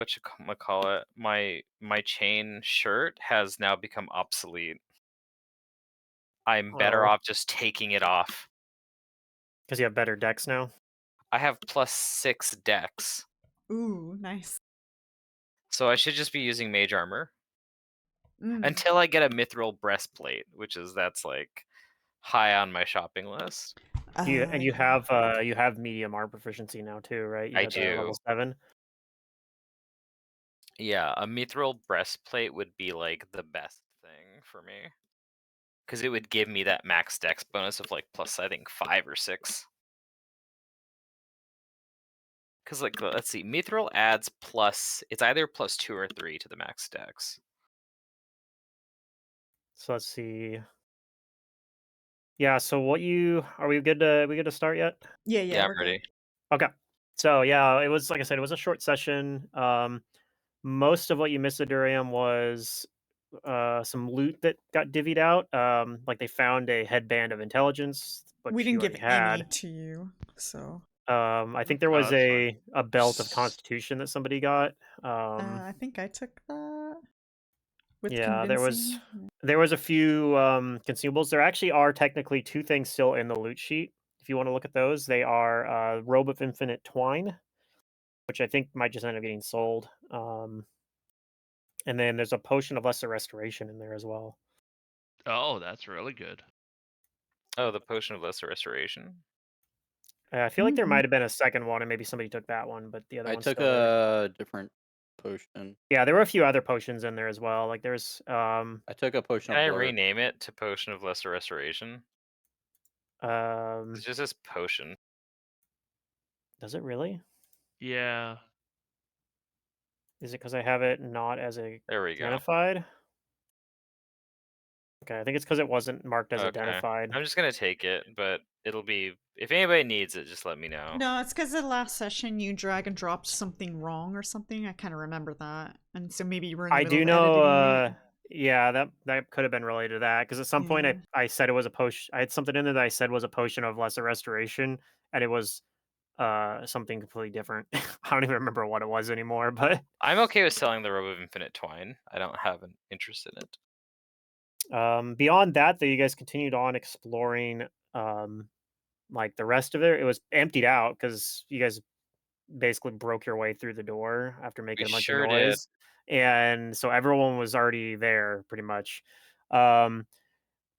whatchamacallit, my chain shirt has now become obsolete. I'm better Oh, off just taking it off. because you have better decks now. I have +6 dex, Ooh, nice. so I should just be using mage armor Mm. until I get a mithril breastplate, that's like high on my shopping list. You Yeah. have medium arm proficiency now too, right? You I hit level do. 7. Yeah, a mithril breastplate would be like the best thing for me because it would give me that max dex bonus of like plus I think 5 or 6. Because like let's see, mithril adds plus it's either +2 or 3 to the max dex. So let's see. Yeah, so what you are we good to start yet? Yeah, Yeah, I'm we're good. ready. Okay. So yeah, it was like I said, it was a short session. Most of what you missed at Durium was some loot that got divvied out. Like they found a headband of intelligence, We which didn't you give already any had. to you, so I think there Oh, was that's fine. a belt of Constitution that somebody got. I think I took that with Yeah, convincing. there was a few consumables. There actually are technically two things still in the loot sheet. If you want to look at those, they are Robe of Infinite Twine, which I think might just end up getting sold. And then there's a potion of lesser restoration in there as well. Oh, that's really good. Oh, the potion of lesser restoration. I feel like there Mm-hmm. might have been a second one, and maybe somebody took that one, but the other I one's took still there. a different potion. Yeah, there were a few other potions in there as well. Like there's I took a potion Can of I blood. rename it to potion of lesser restoration? It's just this potion. does it really? Yeah. Is it because I have it not as There we go. identified? Okay, I think it's because it wasn't marked as Okay. identified. I'm just gonna take it, but it'll be if anybody needs it, just let me know. No, it's because the last session you drag and dropped something wrong or something. I kind of remember that, and so maybe you were in the I middle do of know, editing it. yeah, that could have been related to that because at some point Yeah. I said it was a potion. I had something in there that I said was a potion of lesser restoration, and it was something completely different. I don't even remember what it was anymore, but I'm okay with selling the Robe of Infinite Twine. I don't have an interest in it. beyond that, though, you guys continued on exploring like the rest of it. It was emptied out because you guys basically broke your way through the door after We making a bunch of sure did. noise, and so everyone was already there pretty much. Um,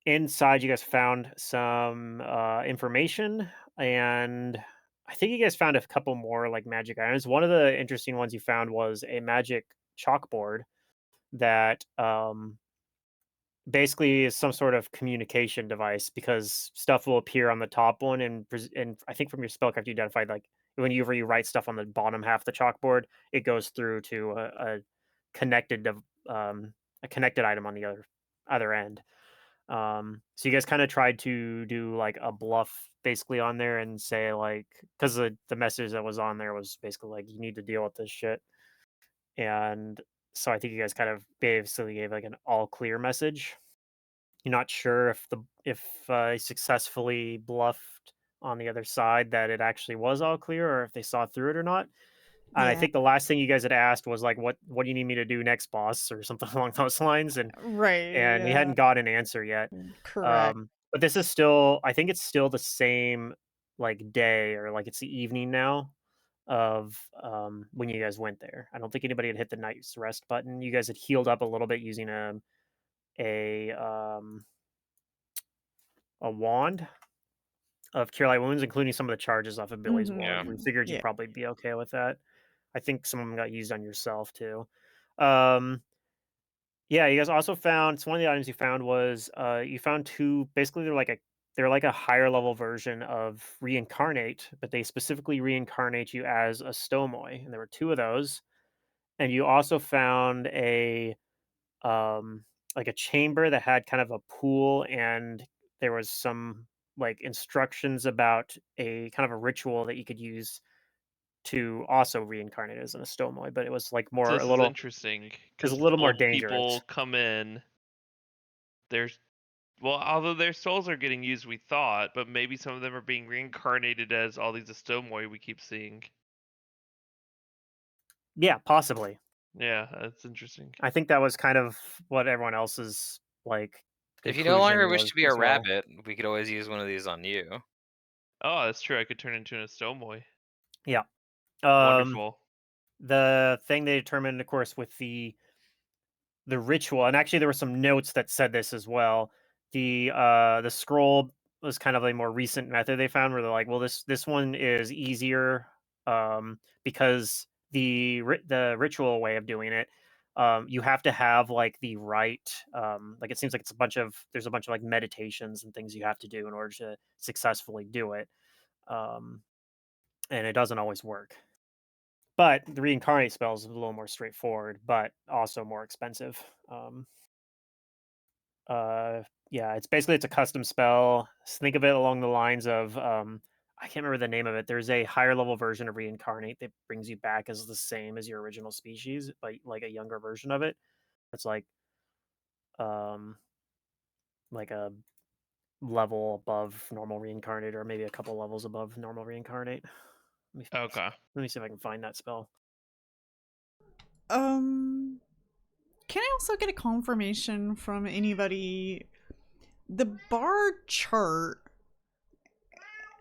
Inside, you guys found some information, and I think you guys found a couple more like magic items. One of the interesting ones you found was a magic chalkboard that basically is some sort of communication device because stuff will appear on the top one, and I think from your spellcraft you identified like whenever you write stuff on the bottom half of the chalkboard, it goes through to connected a connected item on the other end. So you guys kind of tried to do like a bluff basically on there and say like because the message that was on there was basically like you need to deal with this shit. And so I think you guys kind of basically gave like an all clear message. You're not sure if he successfully bluffed on the other side that it actually was all clear or if they saw through it or not. And I Yeah. think the last thing you guys had asked was like, "What do you need me to do next, boss?" or something along those lines, Right. and you Yeah. hadn't got an answer yet. Correct. But this is still, I think it's still the same like day or like it's the evening now of when you guys went there. I don't think anybody had hit the night's rest button. You guys had healed up a little bit using a um a wand of cure light wounds, including some of the charges off of Billy's Yeah. wand. We Mm-hmm. figured you'd Yeah. probably be okay with that. I think some of them got used on yourself too. Um, yeah, you guys also found so one of the items you found was you found two. Basically, they're like a higher level version of reincarnate, but they specifically reincarnate you as a stomoi, and there were two of those. And you also found a um like a chamber that had kind of a pool, and there was some like instructions about a kind of a ritual that you could use to also reincarnate as an stomoi, but it was like So more a this is little interesting it was a because little more old dangerous. people come in. There's well, although their souls are getting used, we thought, but maybe some of them are being reincarnated as all these Astomoi we keep seeing. Yeah, possibly. Yeah, that's interesting. I think that was kind of what everyone else's like If you no longer conclusion wish was to be a as well. rabbit, we could always use one of these on you. Oh, that's true. I could turn into a Stomoy. Yeah. Wonderful. The thing they determined, of course, with the ritual, and actually there were some notes that said this as well. The scroll was kind of a more recent method they found where they're like, well, this one is easier because the ritual way of doing it, you have to have like the right like it seems like there's a bunch of like meditations and things you have to do in order to successfully do it. Um, and it doesn't always work. But the reincarnate spell is a little more straightforward, but also more expensive. Uh, yeah, it's a custom spell. Think of it along the lines of I can't remember the name of it. There's a higher level version of reincarnate that brings you back as the same as your original species, but like a younger version of it. It's um like a level above normal reincarnate, or maybe a couple levels above normal reincarnate. Let me, Okay. let me see if I can find that spell. Can I also get a confirmation from anybody? The bard chart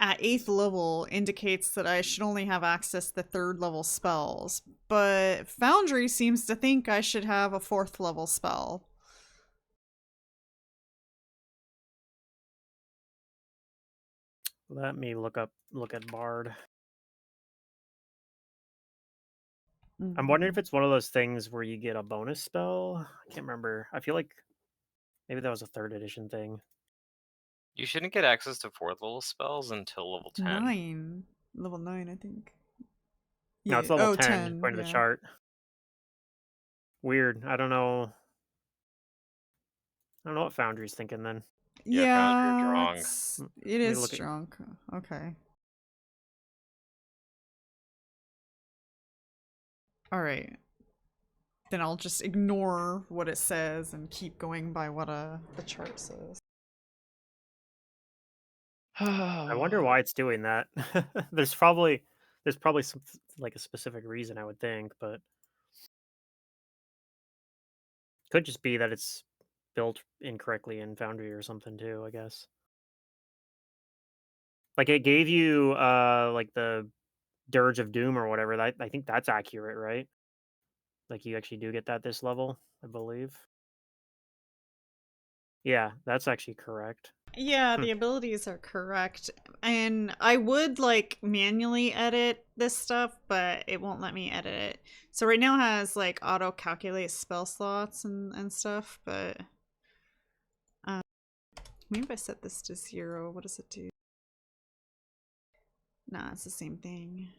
at 8th level indicates that I should only have access to 3rd level spells, but Foundry seems to think I should have a 4th level spell. Let me look at Bard. I'm wondering if it's one of those things where you get a bonus spell. I can't remember. I feel like maybe that was a 3rd edition thing. You shouldn't get access to 4th level spells until level 10. 9. Level 9, I think. No, it's level 10 10, according to the yeah. chart. Weird. I don't know. I don't know what Foundry's thinking then. Yeah, Foundry's Yeah, wrong. it me is look at- drunk. Okay. All right. Then I'll just ignore what it says and keep going by what the chart says. I wonder why it's doing that. there's probably some like a specific reason, I would think, but could just be that it's built incorrectly in Foundry or something too, I guess. Like it gave you like the Dirge of Doom or whatever. That I think that's accurate, right? Like you actually do get that this level, I believe. Yeah, that's actually correct. Yeah, the abilities are correct. And I would like manually edit this stuff, but it won't let me edit it. So right now it has like auto calculate spell slots and stuff, but maybe if I set this to 0, what does it do? Nah, it's the same thing.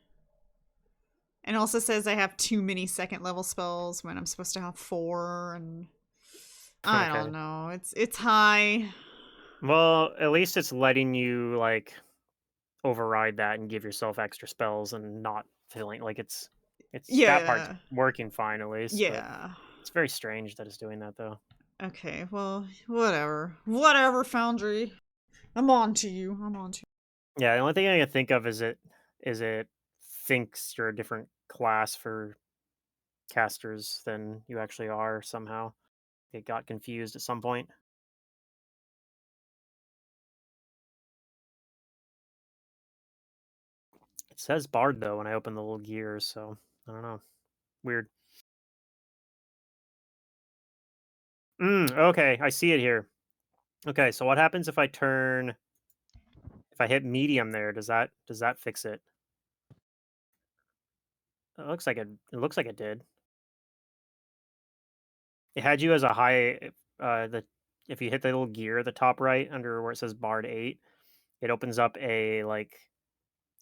And it also says I have too many 2nd level spells when I'm supposed to have 4, and I Okay. don't know. It's high. Well, at least it's letting you like override that and give yourself extra spells and not feeling like it's that part's Yeah. working fine at least. But Yeah. it's very strange that it's doing that though. Okay, well, whatever. Whatever, Foundry. I'm on to you. I'm on to you. Yeah, the only thing I can think of is it thinks you're a different class for casters than you actually are somehow. It got confused at some point. It says Bard though when I open the little gears, so I don't know. Weird. Okay, I see it here. Okay, so what happens if I hit medium there? Does that fix it? It looks like it did. It had you as a high the if you hit the little gear at the top right under where it says Bard 8, it opens up a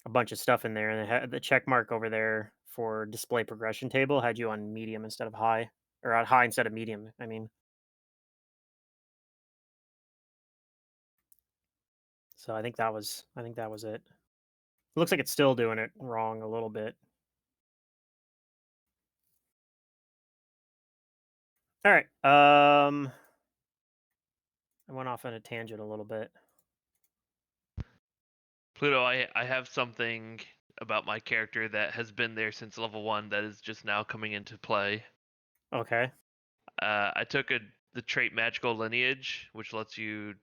bunch of stuff in there, and it had the check mark over there for display progression table had you on medium instead of high, or on high instead of medium, I mean. So I think that was it. It looks like it's still doing it wrong a little bit. All right. I went off on a tangent a little bit. Pluto, I have something about my character that has been there since level 1 that is just now coming into play. Okay. I took the trait Magical Lineage, which lets you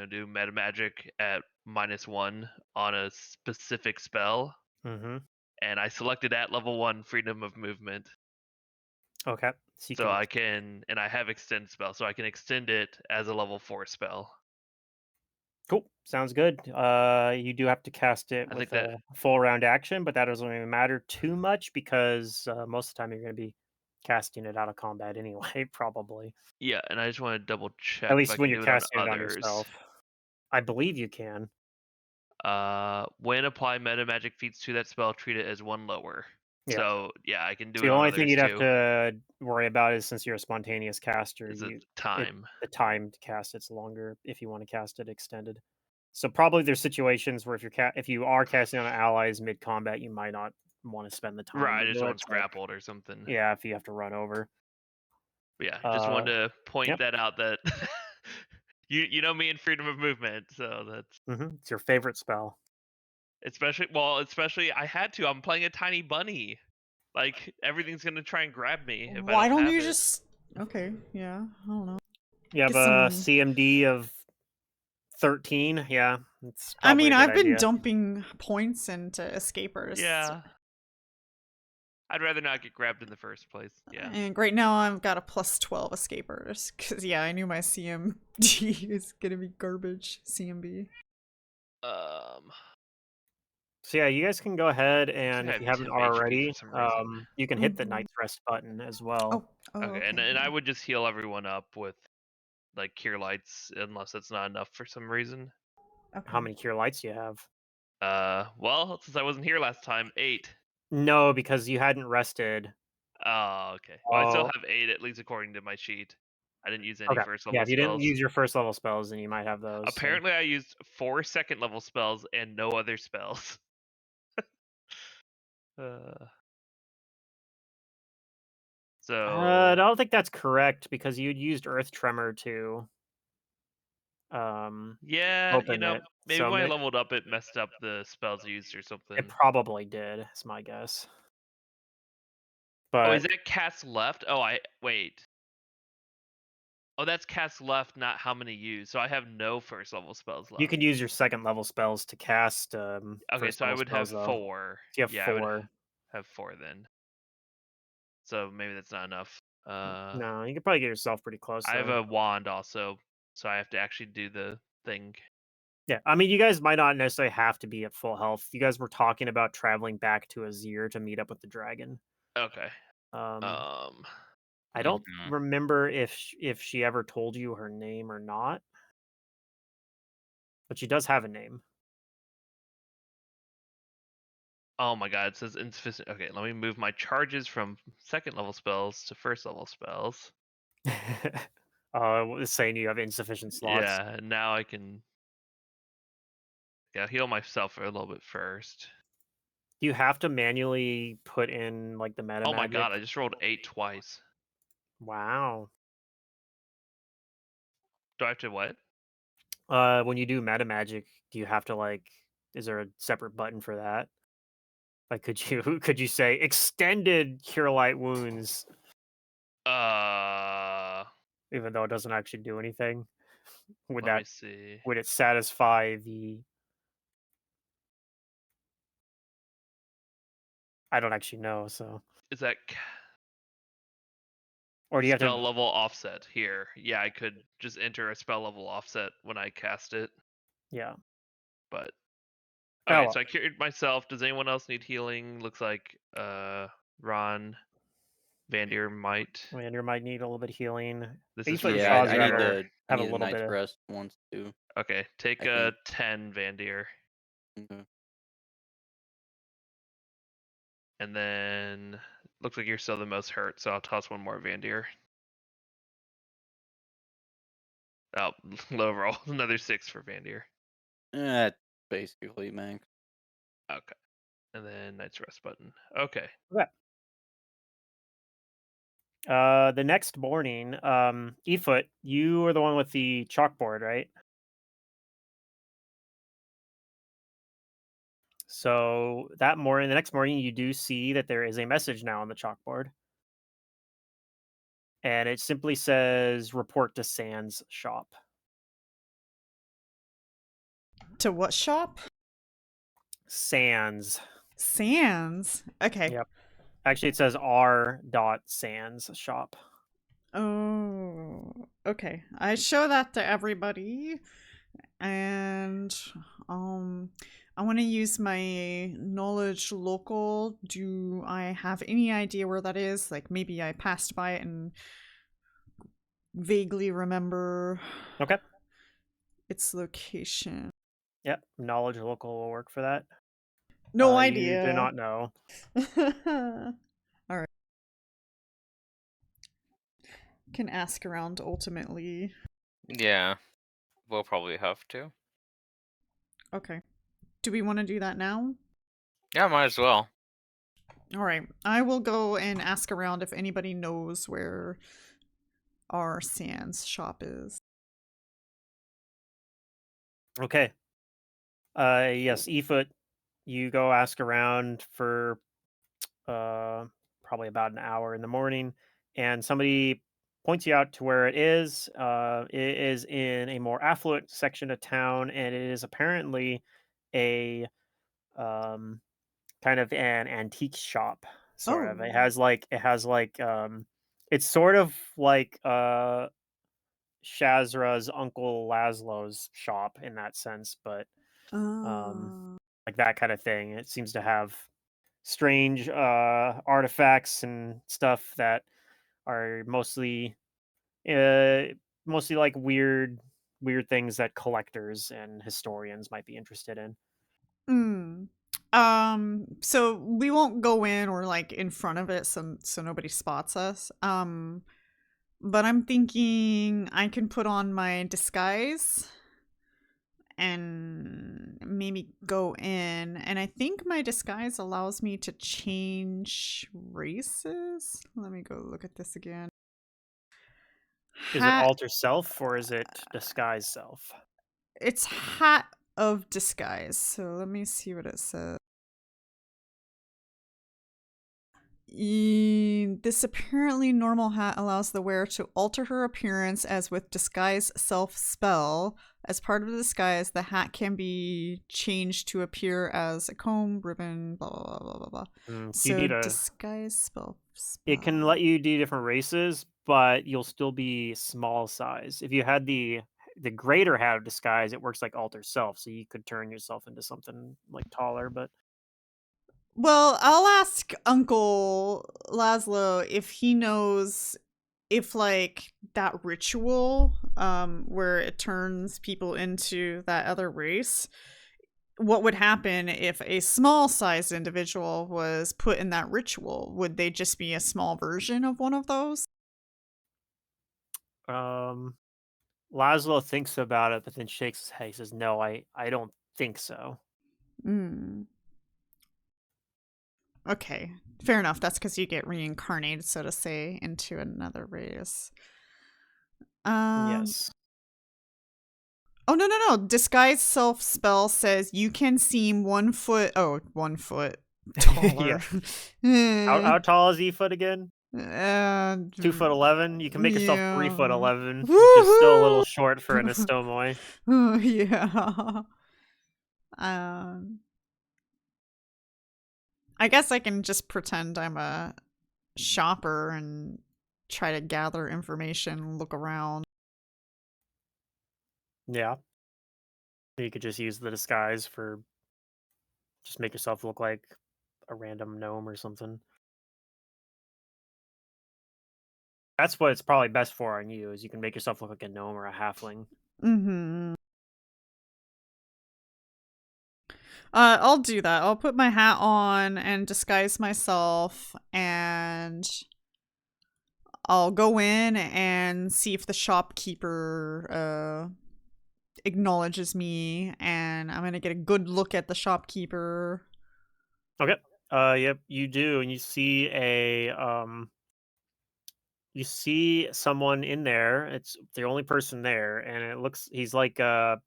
do meta magic at -1 on a specific spell, Mm-hmm. and I selected at level 1 freedom of movement. Okay. So you So can I can, and I have extend spell, so I can extend it as a level 4 spell. Cool. Sounds good. You do have to cast it I think with that a full round action, but that doesn't really matter too much because most of the time you're going to be casting it out of combat anyway, probably. Yeah, and I just want to double At check if I least when can you're do it on casting it on others. yourself. I believe you can. When apply meta magic feats to that spell, treat it as 1 lower. Yeah. So yeah, I can do So it the on only thing others you'd have too. to worry about is since you're a spontaneous caster, Is the it time. the time to cast it's longer if you want to cast it extended. So probably there's situations where if you are casting on allies mid combat, you might not want to spend the time Right, to just do it. one's Like, grappled or something. yeah, if you have to run over. But yeah, just Uh, wanted to point yep. that out that you know me and freedom of movement, so that's It's your favorite spell. especially I had to. I'm playing a tiny bunny. Like everything's gonna try and grab me if I Why don't don't have you it. just? Okay, yeah, I don't know. You have Get a some. CMD of 13. Yeah, it's I probably mean, a good I've been idea. dumping points into escapers, Yeah. I'd rather not get grabbed in the first place. Yeah. and right now I've got a +12 escapers because yeah, I knew my CMD is gonna be garbage. CMB. So yeah, you guys can go ahead and I if have you haven't 10 HP for already, some reason. you can hit the Knight's Rest button as well. Oh, Okay, and I would just heal everyone up with like cure lights unless it's not enough for some reason. okay. How many cure lights do you have? Well, since I wasn't here last time, 8. No, because you hadn't rested. Oh, okay. Well, I still Oh, have 8 at least according to my sheet. I didn't use any okay. first Yeah, level if you didn't spells. use your first level spells, then you might have those. So. Apparently, I used 4 second level spells and no other spells. uh, I so don't think that's correct because you'd used Earth Tremor to yeah, open it. maybe So when I leveled up, it messed up the spells used or it something. probably did, is my guess. Oh, But is that cast left? Oh, wait. Oh, that's cast left, not how many used. So I have no first level spells you left. can use your second level spells to cast Okay, first so I level would have spells though. 4. So you have Yeah, I would 4. have 4 then. So maybe that's not enough. No, you could probably get yourself pretty close I have though. a wand also, so I have to actually do the thing. Yeah, I mean, you guys might not necessarily have to be at full health. You guys were talking about traveling back to Azir to meet up with the dragon. Okay. Um, Um, I don't Mhm. remember if she ever told you her name or not, but she does have a name. oh my god, it says insufficient. Okay, let me move my charges from second level spells to first level spells. It's saying you have insufficient slots. Yeah, and now I can heal myself a little bit first. You have to manually put in like the meta Oh my magic. god, I just rolled 8 twice. Wow. Do I have to what? When you do meta magic, do you have to like? Is there a separate button for that? Like, could you could you say extended cure light wounds, Uh, even though it doesn't actually do anything? Would Let me that see. would it satisfy the? I don't actually know. So, Is that or do you have to? spell level offset here? Yeah, I could just enter a spell level offset when I cast it, Yeah. but Oh okay, well. so I cured myself. Does anyone else need healing? Looks like Ron Vandir might. Vander might need a little bit of healing. This is Aoife for and Yeah, Shaw's I have need Vandir. a I have a need a little bit night's of. rest once too. Okay, take I think. 10 Vandir. Okay. And then looks like you're still the most hurt, so I'll toss one more Vandir. Oh, low roll. Another 6 for Vandir. That's basically max. Okay. And then Knight's Rest button. Okay. Okay. The next morning, Efoot, you are the one with the chalkboard, right? So that morning, the next morning, you do see that there is a message now on the chalkboard, and it simply says "Report to Sans shop." To what shop? Sans. Sans. Okay. Yep. Actually, it says R. Sans shop. Oh, okay. I show that to everybody, and I want to use my knowledge local. Do I have any idea where that is? Like maybe I passed by it and vaguely remember Okay. its location. Yep. Knowledge local will work for that. No You do idea. not know. All right. Can ask around ultimately. Yeah, we'll probably have to. Okay. Do we want to do that now? Yeah, might as well. All right. I will go and ask around if anybody knows where our Sans shop is. Okay. Yes, Efoot, you go ask around for probably about an hour in the morning, and somebody points you out to where it is. It is in a more affluent section of town, and it is apparently a um, kind of an antique shop. Sort of. Oh. It's sort of like Shazra's Uncle Laszlo's shop in that sense, but um, Uh, like that kind of thing. It seems to have strange artifacts and stuff that are uh, mostly like weird things that collectors and historians might be interested in. mm. So we won't go in or like in front of it so nobody spots us. But I'm thinking I can put on my disguise and maybe go in. And I think my disguise allows me to change races. Let me go look at this again. Is it Hat. alter self or is it disguise self? It's hat of disguise. So let me see what it says. This apparently normal hat allows the wearer to alter her appearance as with disguise self spell. As part of the disguise, the hat can be changed to appear as a comb, ribbon, blah blah blah blah blah blah. You So need a. disguise spell. It can let you do different races, but you'll still be small size. If you had the greater hat of disguise, it works like alter self, so you could turn yourself into something like taller. But Well, I'll ask Uncle Laszlo if he knows if like that ritual where it turns people into that other race, what would happen if a small sized individual was put in that ritual? Would they just be a small version of one of those? um, Laszlo thinks about it, but then shakes his head. He says, "No, I don't think so." Hmm. Okay, fair enough. That's because you get reincarnated, so to say, into another race. Um. Yes. Oh no! Disguise self spell says you can seem 1 foot. Oh, 1 foot Yeah. taller. How tall is Efoot again? 2'11". You can make yourself Yeah. 3'11", which is still a little Woohoo! short for an Estomoy. Yeah. Um, I guess I can just pretend I'm a shopper and try to gather information, look around. Yeah. You could just use the disguise for just make yourself look like a random gnome or something. That's what it's probably best for on you, is you can make yourself look like a gnome or a halfling. Mm-hmm. I'll do that. I'll put my hat on and disguise myself, and I'll go in and see if the shopkeeper acknowledges me, and I'm gonna get a good look at the shopkeeper. Okay. Yep, you do, and you see someone in there. It's the only person there, and it looks he's like kind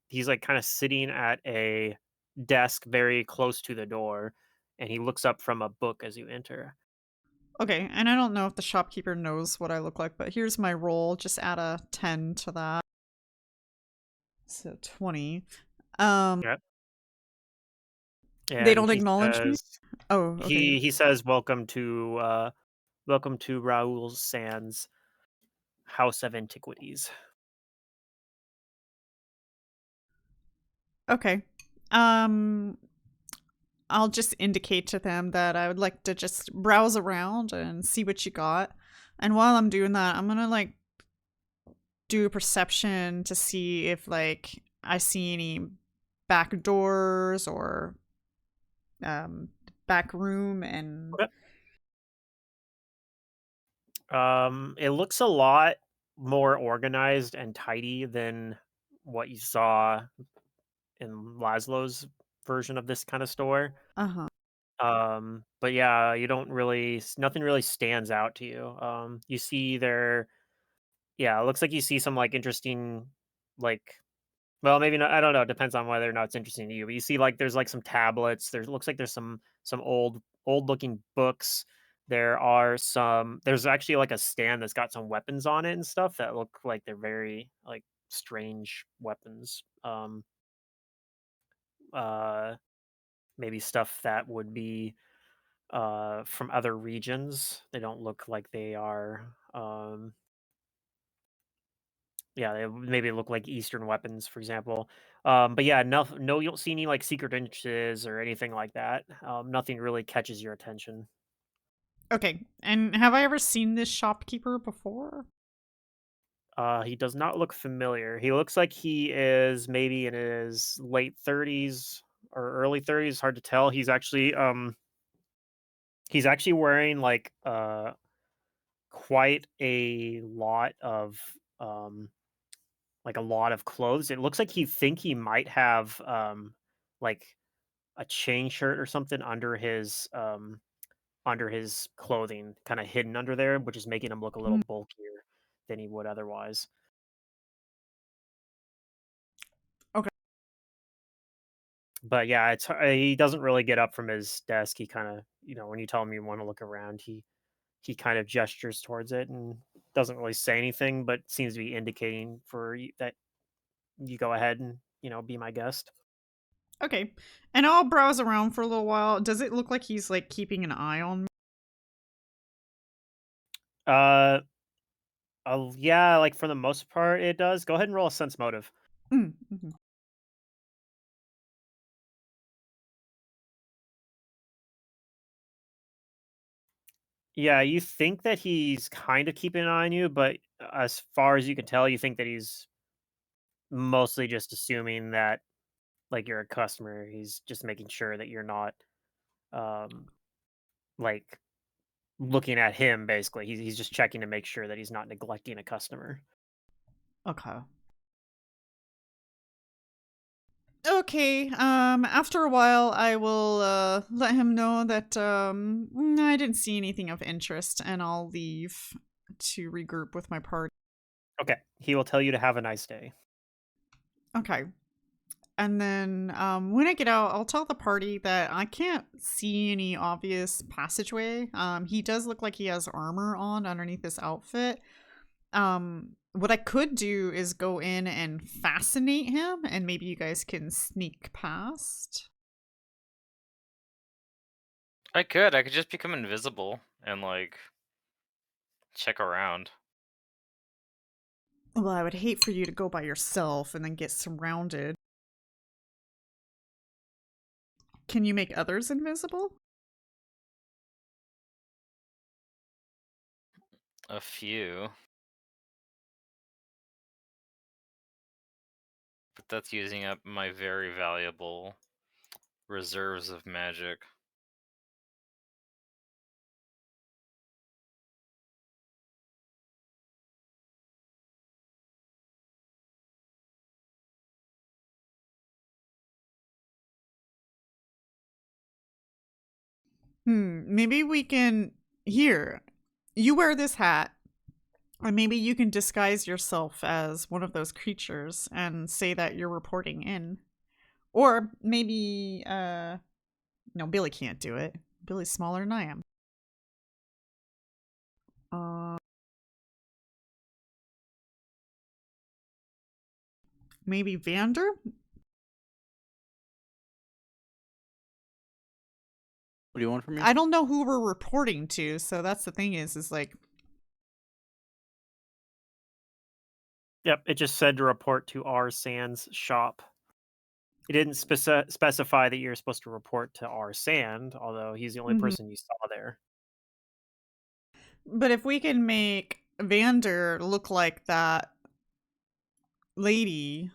of sitting at a desk very close to the door, and he looks up from a book as you enter. Okay, and I don't know if the shopkeeper knows what I look like, but here's my roll. Just add a 10 to that. So 20. Yep. They And don't he acknowledge me? says Oh, okay. he says welcome to Raoul Sands House of Antiquities. Okay. I'll just indicate to them that I would like to just browse around and see what you got. And while I'm doing that, I'm gonna like do a perception to see if like I see any back doors or back room and Okay. It looks a lot more organized and tidy than what you saw in Laszlo's version of this kind of store. uh-huh. But yeah, you don't really nothing really stands out to you. You see there, yeah, it looks like you see some like interesting, like, well, maybe not. I don't know. It depends on whether or not it's interesting to you. But you see, like, there's like some tablets. There looks like there's some old looking books. There are some. There's actually like a stand that's got some weapons on it and stuff that look like they're very like strange weapons. Uh, Maybe stuff that would be from other regions. They don't look like they are. Yeah, they maybe look like Eastern weapons, for example. But yeah, no, you don't see any like secret entrances or anything like that. Nothing really catches your attention. Okay. And have I ever seen this shopkeeper before? He does not look familiar. He looks like he is maybe in his late 30s or early 30s. Hard to tell. He's actually wearing quite a lot of like a lot of clothes. It looks like he might have like a chain shirt or something under his clothing, kind of hidden under there, which is making him look a little Hmm. bulkier than he would otherwise. Okay. But yeah, he doesn't really get up from his desk. He kind of, when you tell him you want to look around, he kind of gestures towards it and doesn't really say anything, but seems to be indicating for you that you go ahead and be my guest. Okay. And I'll browse around for a little while. Does it look like he's like keeping an eye on me? Uh, yeah, like for the most part, it does. Go ahead and roll a sense motive. Mm-hmm. Yeah, you think that he's kind of keeping an eye on you, but as far as you can tell, you think that he's mostly just assuming that like you're a customer. He's just making sure that you're not um like looking at him basically. He's just checking to make sure that he's not neglecting a customer. Okay. Okay, after a while I will let him know that I didn't see anything of interest and I'll leave to regroup with my party. Okay. He will tell you to have a nice day. Okay. And then when I get out, I'll tell the party that I can't see any obvious passageway. He does look like he has armor on underneath his outfit. What I could do is go in and fascinate him, and maybe you guys can sneak past. I could just become invisible and like check around. Well, I would hate for you to go by yourself and then get surrounded. Can you make others invisible? A few. But that's using up my very valuable reserves of magic. Maybe we can. Here, you wear this hat, and maybe you can disguise yourself as one of those creatures and say that you're reporting in. Or maybe no, Billy can't do it. Billy's smaller than I am. Maybe Vander? What do you want from me? I don't know who we're reporting to, so that's the thing is like, Yep, it just said to report to R. Sand's shop. It didn't specify that you're supposed to report to R. Sand, although he's the only Mhm. person you saw there. but if we can make Vander look like that lady,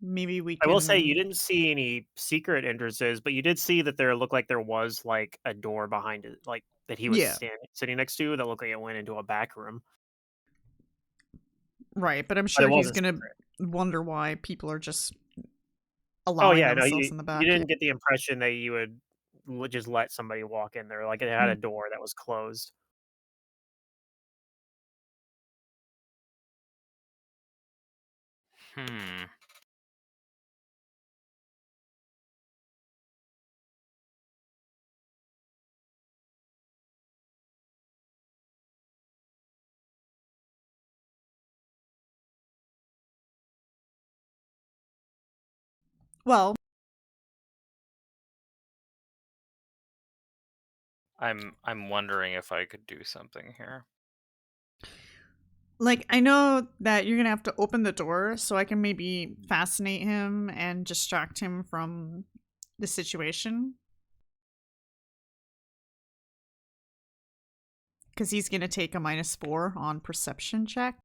maybe we I can. will say you didn't see any secret entrances, but you did see that there looked like there was like a door behind it, like that he was Yeah. sitting next to that looked like it went into a back room. Right, but I'm But sure it he's wasn't gonna secret. wonder why people are just Oh allowing yeah, no, themselves you, in the you back. didn't get the impression that you would just let somebody walk in there. Like it had a door that was closed. Hmm. Well, I'm wondering if I could do something here. like I know that you're gonna have to open the door, so I can maybe fascinate him and distract him from the situation. Because he's gonna take a -4 on perception check.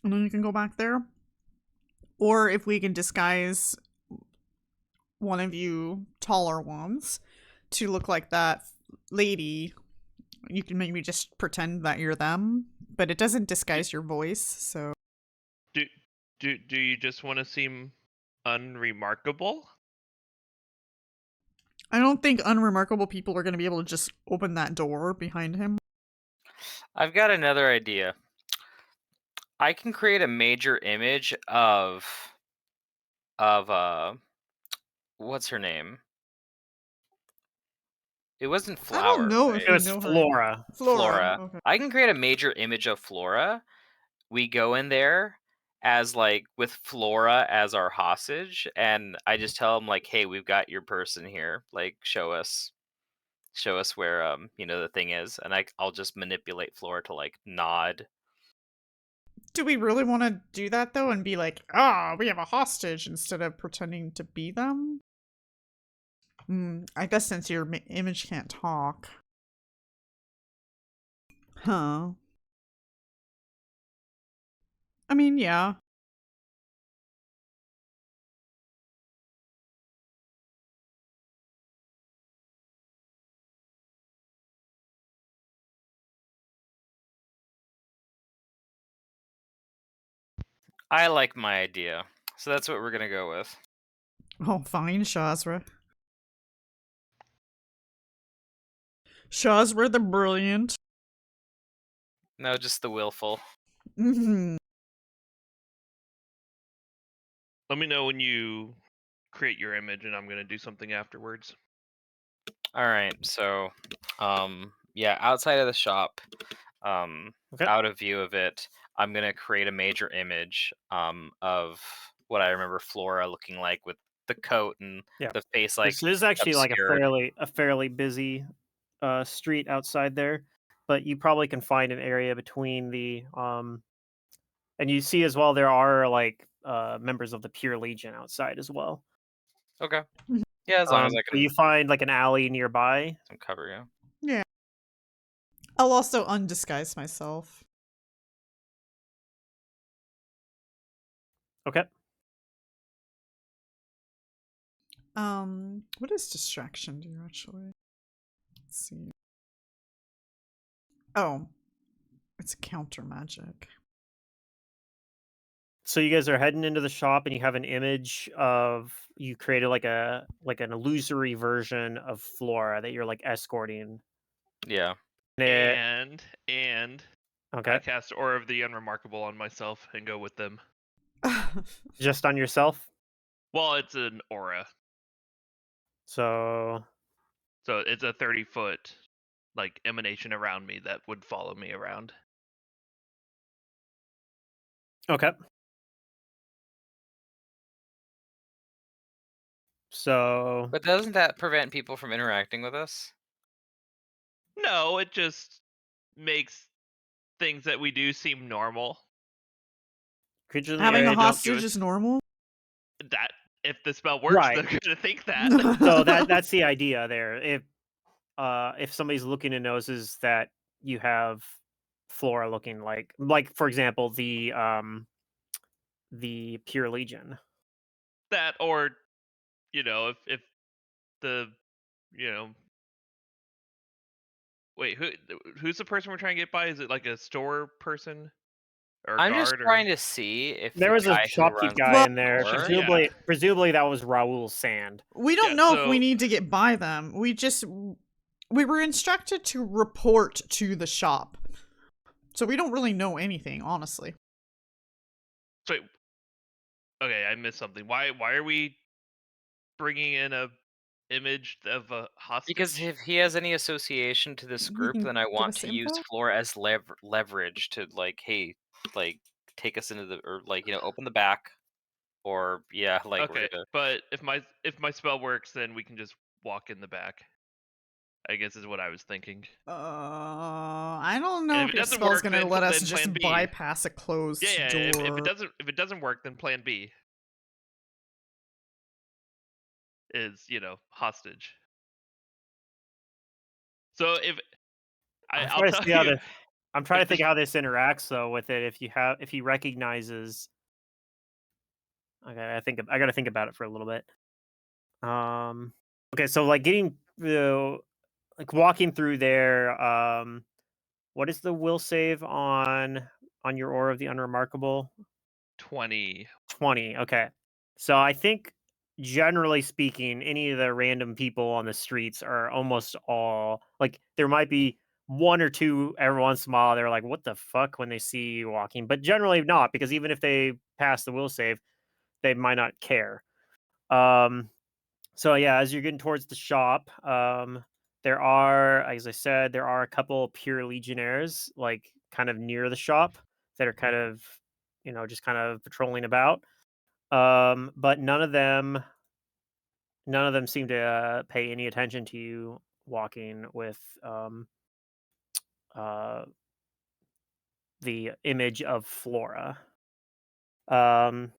And then you can go back there. Or if we can disguise one of you taller ones to look like that lady, you can maybe just pretend that you're them, but it doesn't disguise your voice, so Do you just want to seem unremarkable? I don't think unremarkable people are going to be able to just open that door behind him. I've got another idea. I can create a major image of what's her name? It wasn't I don't Flower, know if right? It you was know her. Flora. Flora. Flora. Okay. I can create a major image of Flora. We go in there as like with Flora as our hostage, and I just tell them like, "Hey, we've got your person here. Like, show us where the thing is," and I'll just manipulate Flora to like nod. Do we really want to do that though and be like, ah, we have a hostage instead of pretending to be them? I guess since your image can't talk. Huh. I mean, yeah. I like my idea, so that's what we're gonna go with. Oh, fine, Shazra. Shazra the Brilliant. No, just the willful. Mhm. Let me know when you create your image, and I'm gonna do something afterwards. All right, so, yeah, outside of the shop, Okay. out of view of it, I'm gonna create a major image, of what I remember Flora looking like with the coat and Yeah. the face like This is actually like obscured. a fairly busy street outside there, but you probably can find an area between the and you see as well there are like members of the Pure Legion outside as well. Okay. Yeah, as long as I So can you find like an alley nearby. some cover, yeah. Yeah. I'll also undisguise myself. Okay. What does distraction do actually? Let's see. Oh, it's counter magic. So you guys are heading into the shop and you have an image of you created like an illusory version of Flora that you're like escorting. Yeah. And And Okay. I cast Aura of the Unremarkable on myself and go with them. Just on yourself? Well, it's an aura, So so it's a 30-foot like emanation around me that would follow me around. okay. So But doesn't that prevent people from interacting with us? No, it just makes things that we do seem normal. creatures in the Having a area don't hostage is normal. That if the spell works, Right. they're gonna think that. So that's the idea there. If somebody's looking and notices that you have flora looking like for example the pure legion. That or if the you know wait who's the person we're trying to get by? Is it like a store person or a I'm just guard or trying to see if There the was a guy who shopkeep runs guy Well- in there. store. Yeah. Presumably that was Raoul's sand. We don't Yeah, know if so- we need to get by them. We were instructed to report to the shop. So we don't really know anything, honestly. So okay, I missed something. Why are we bringing in a image of a hostage? Because if he has any association to this He group, can then I give want us to use info? Flora as leverage to take us into the or open the back, or we're Okay, gonna. but if my spell works, then we can just walk in the back. I guess is what I was thinking. I don't know And if if it your doesn't spell's work, gonna then let us then plan just B. bypass a closed Yeah, door. if it doesn't work, then plan B is hostage. So if I'm I'll trying to tell see how you, this I'm trying to if the think how this interacts though with it if he recognizes. Okay, I got to think about it for a little bit. Okay, so like getting like walking through there, what is the will save on your Aura of the Unremarkable? 20. 20. Okay. So I think generally speaking, any of the random people on the streets are almost all like there might be one or two every once in a while they're like, what the fuck when they see you walking, but generally not because even if they pass the will save, they might not care. Um, so yeah, as you're getting towards the shop, there are, as I said, there are a couple pure legionnaires like kind of near the shop that are kind of, just kind of patrolling about. But none of them seem to pay any attention to you walking with uh, the image of Flora. Um,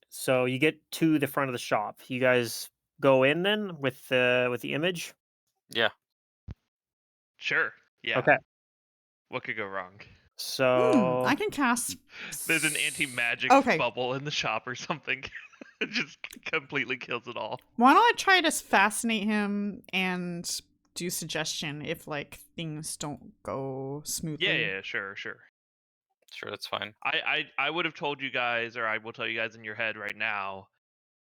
so you get to the front of the shop. You guys go in then with the image. Yeah. Sure. Yeah. Okay. What could go wrong? So I can cast. There's an anti-magic Okay. bubble in the shop or something. It just completely kills it all. Why don't I try to fascinate him and do suggestion if things don't go smoothly? Yeah, sure. Sure, that's fine. I would have told you guys, or I will tell you guys in your head right now,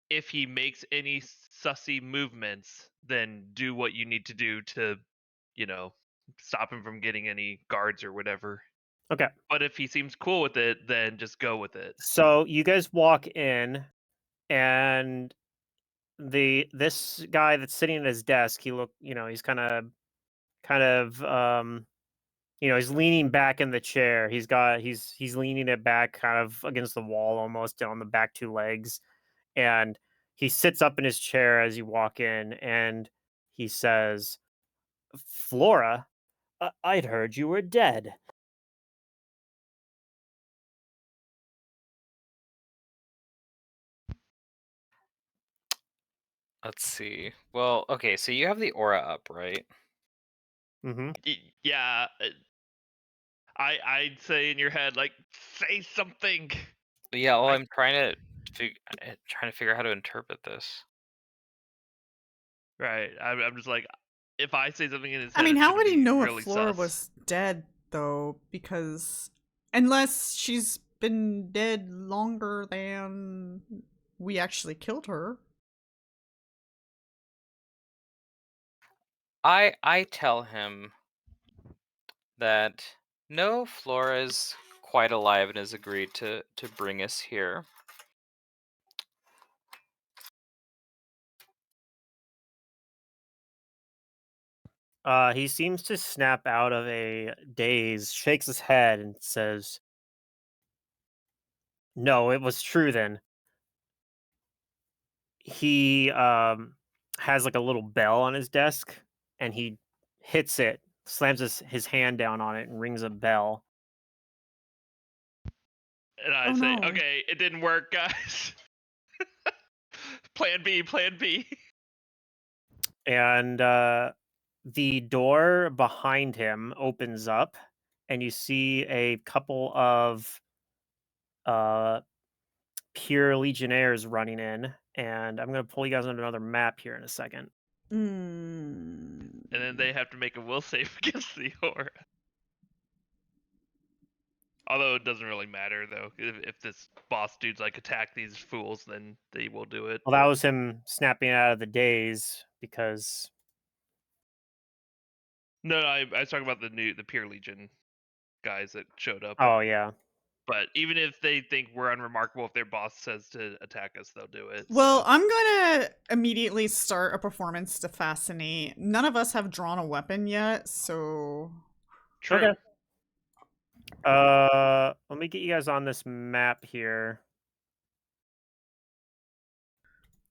if he makes any sussy movements, then do what you need to do to, stop him from getting any guards or whatever. okay. But if he seems cool with it, then just go with it. So you guys walk in, and this guy that's sitting at his desk, he's kind of he's leaning back in the chair. He's leaning it back kind of against the wall almost on the back two legs, and he sits up in his chair as you walk in, and he says, "Flora, I'd heard you were dead." Let's see. Well, okay, so you have the aura up, right? Mm-hmm. Yeah, I'd say in your head, like, say something. Yeah. Well, I- I'm trying to figure out how to interpret this. Right. I'm just like, if I say something in his I head, mean, it's how gonna would he be know really if Flora sus. was dead, though? Because unless she's been dead longer than we actually killed her. I tell him that no, Flora is quite alive and has agreed to bring us here. He seems to snap out of a daze, shakes his head, and says, "No, it was true then." He has like a little bell on his desk, and he hits it, slams his hand down on it, and rings a bell. And I Oh say, no. okay, it didn't work, guys. Plan B, plan B. And the door behind him opens up, and you see a couple of uh, pure legionnaires running in. And I'm going to pull you guys on another map here in a second. Mm. And then they have to make a will save against the aura. Although it doesn't really matter though. If this boss dude's like attack these fools, then they will do it. Well, that was him snapping out of the daze because. No, I was talking about the Pure Legion guys that showed up. Oh, yeah. But even if they think we're unremarkable, if their boss says to attack us, they'll do it. Well, so. I'm gonna immediately start a performance to fascinate. None of us have drawn a weapon yet, so True. Okay. Let me get you guys on this map here.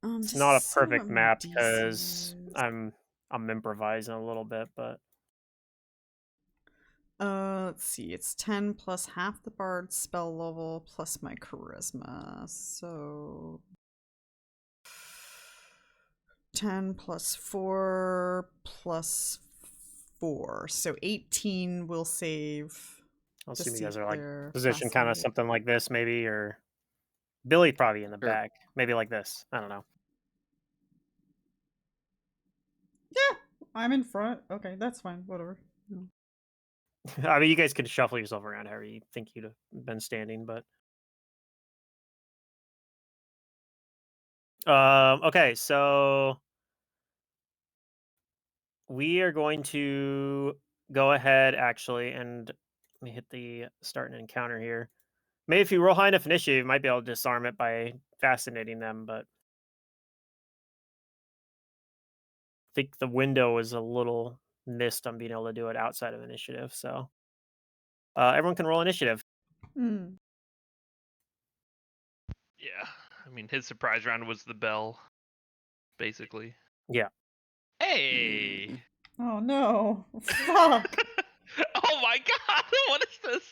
It's just not a see what perfect my map DC because is. I'm improvising a little bit, but Let's see. It's 10 plus half the bard spell level plus my charisma. So 10 plus 4 plus 4. So 18 will save. I'll to assume you see guys if are like they're positioned kind of fascinated. something like this, maybe, or Billy's probably in the Sure. back, maybe like this. I don't know. Yeah, I'm in front. Okay, that's fine. Whatever. I mean, you guys can shuffle yourself around however you think you'd have been standing, but okay, so we are going to go ahead actually, and let me hit the start an encounter here. Maybe if you roll high enough initiative, you might be able to disarm it by fascinating them, but I think the window is a little missed on being able to do it outside of initiative. So everyone can roll initiative. Hmm. Yeah. I mean, his surprise round was the bell, basically. Yeah. Hey. Oh no. Fuck. Oh my god, what is this?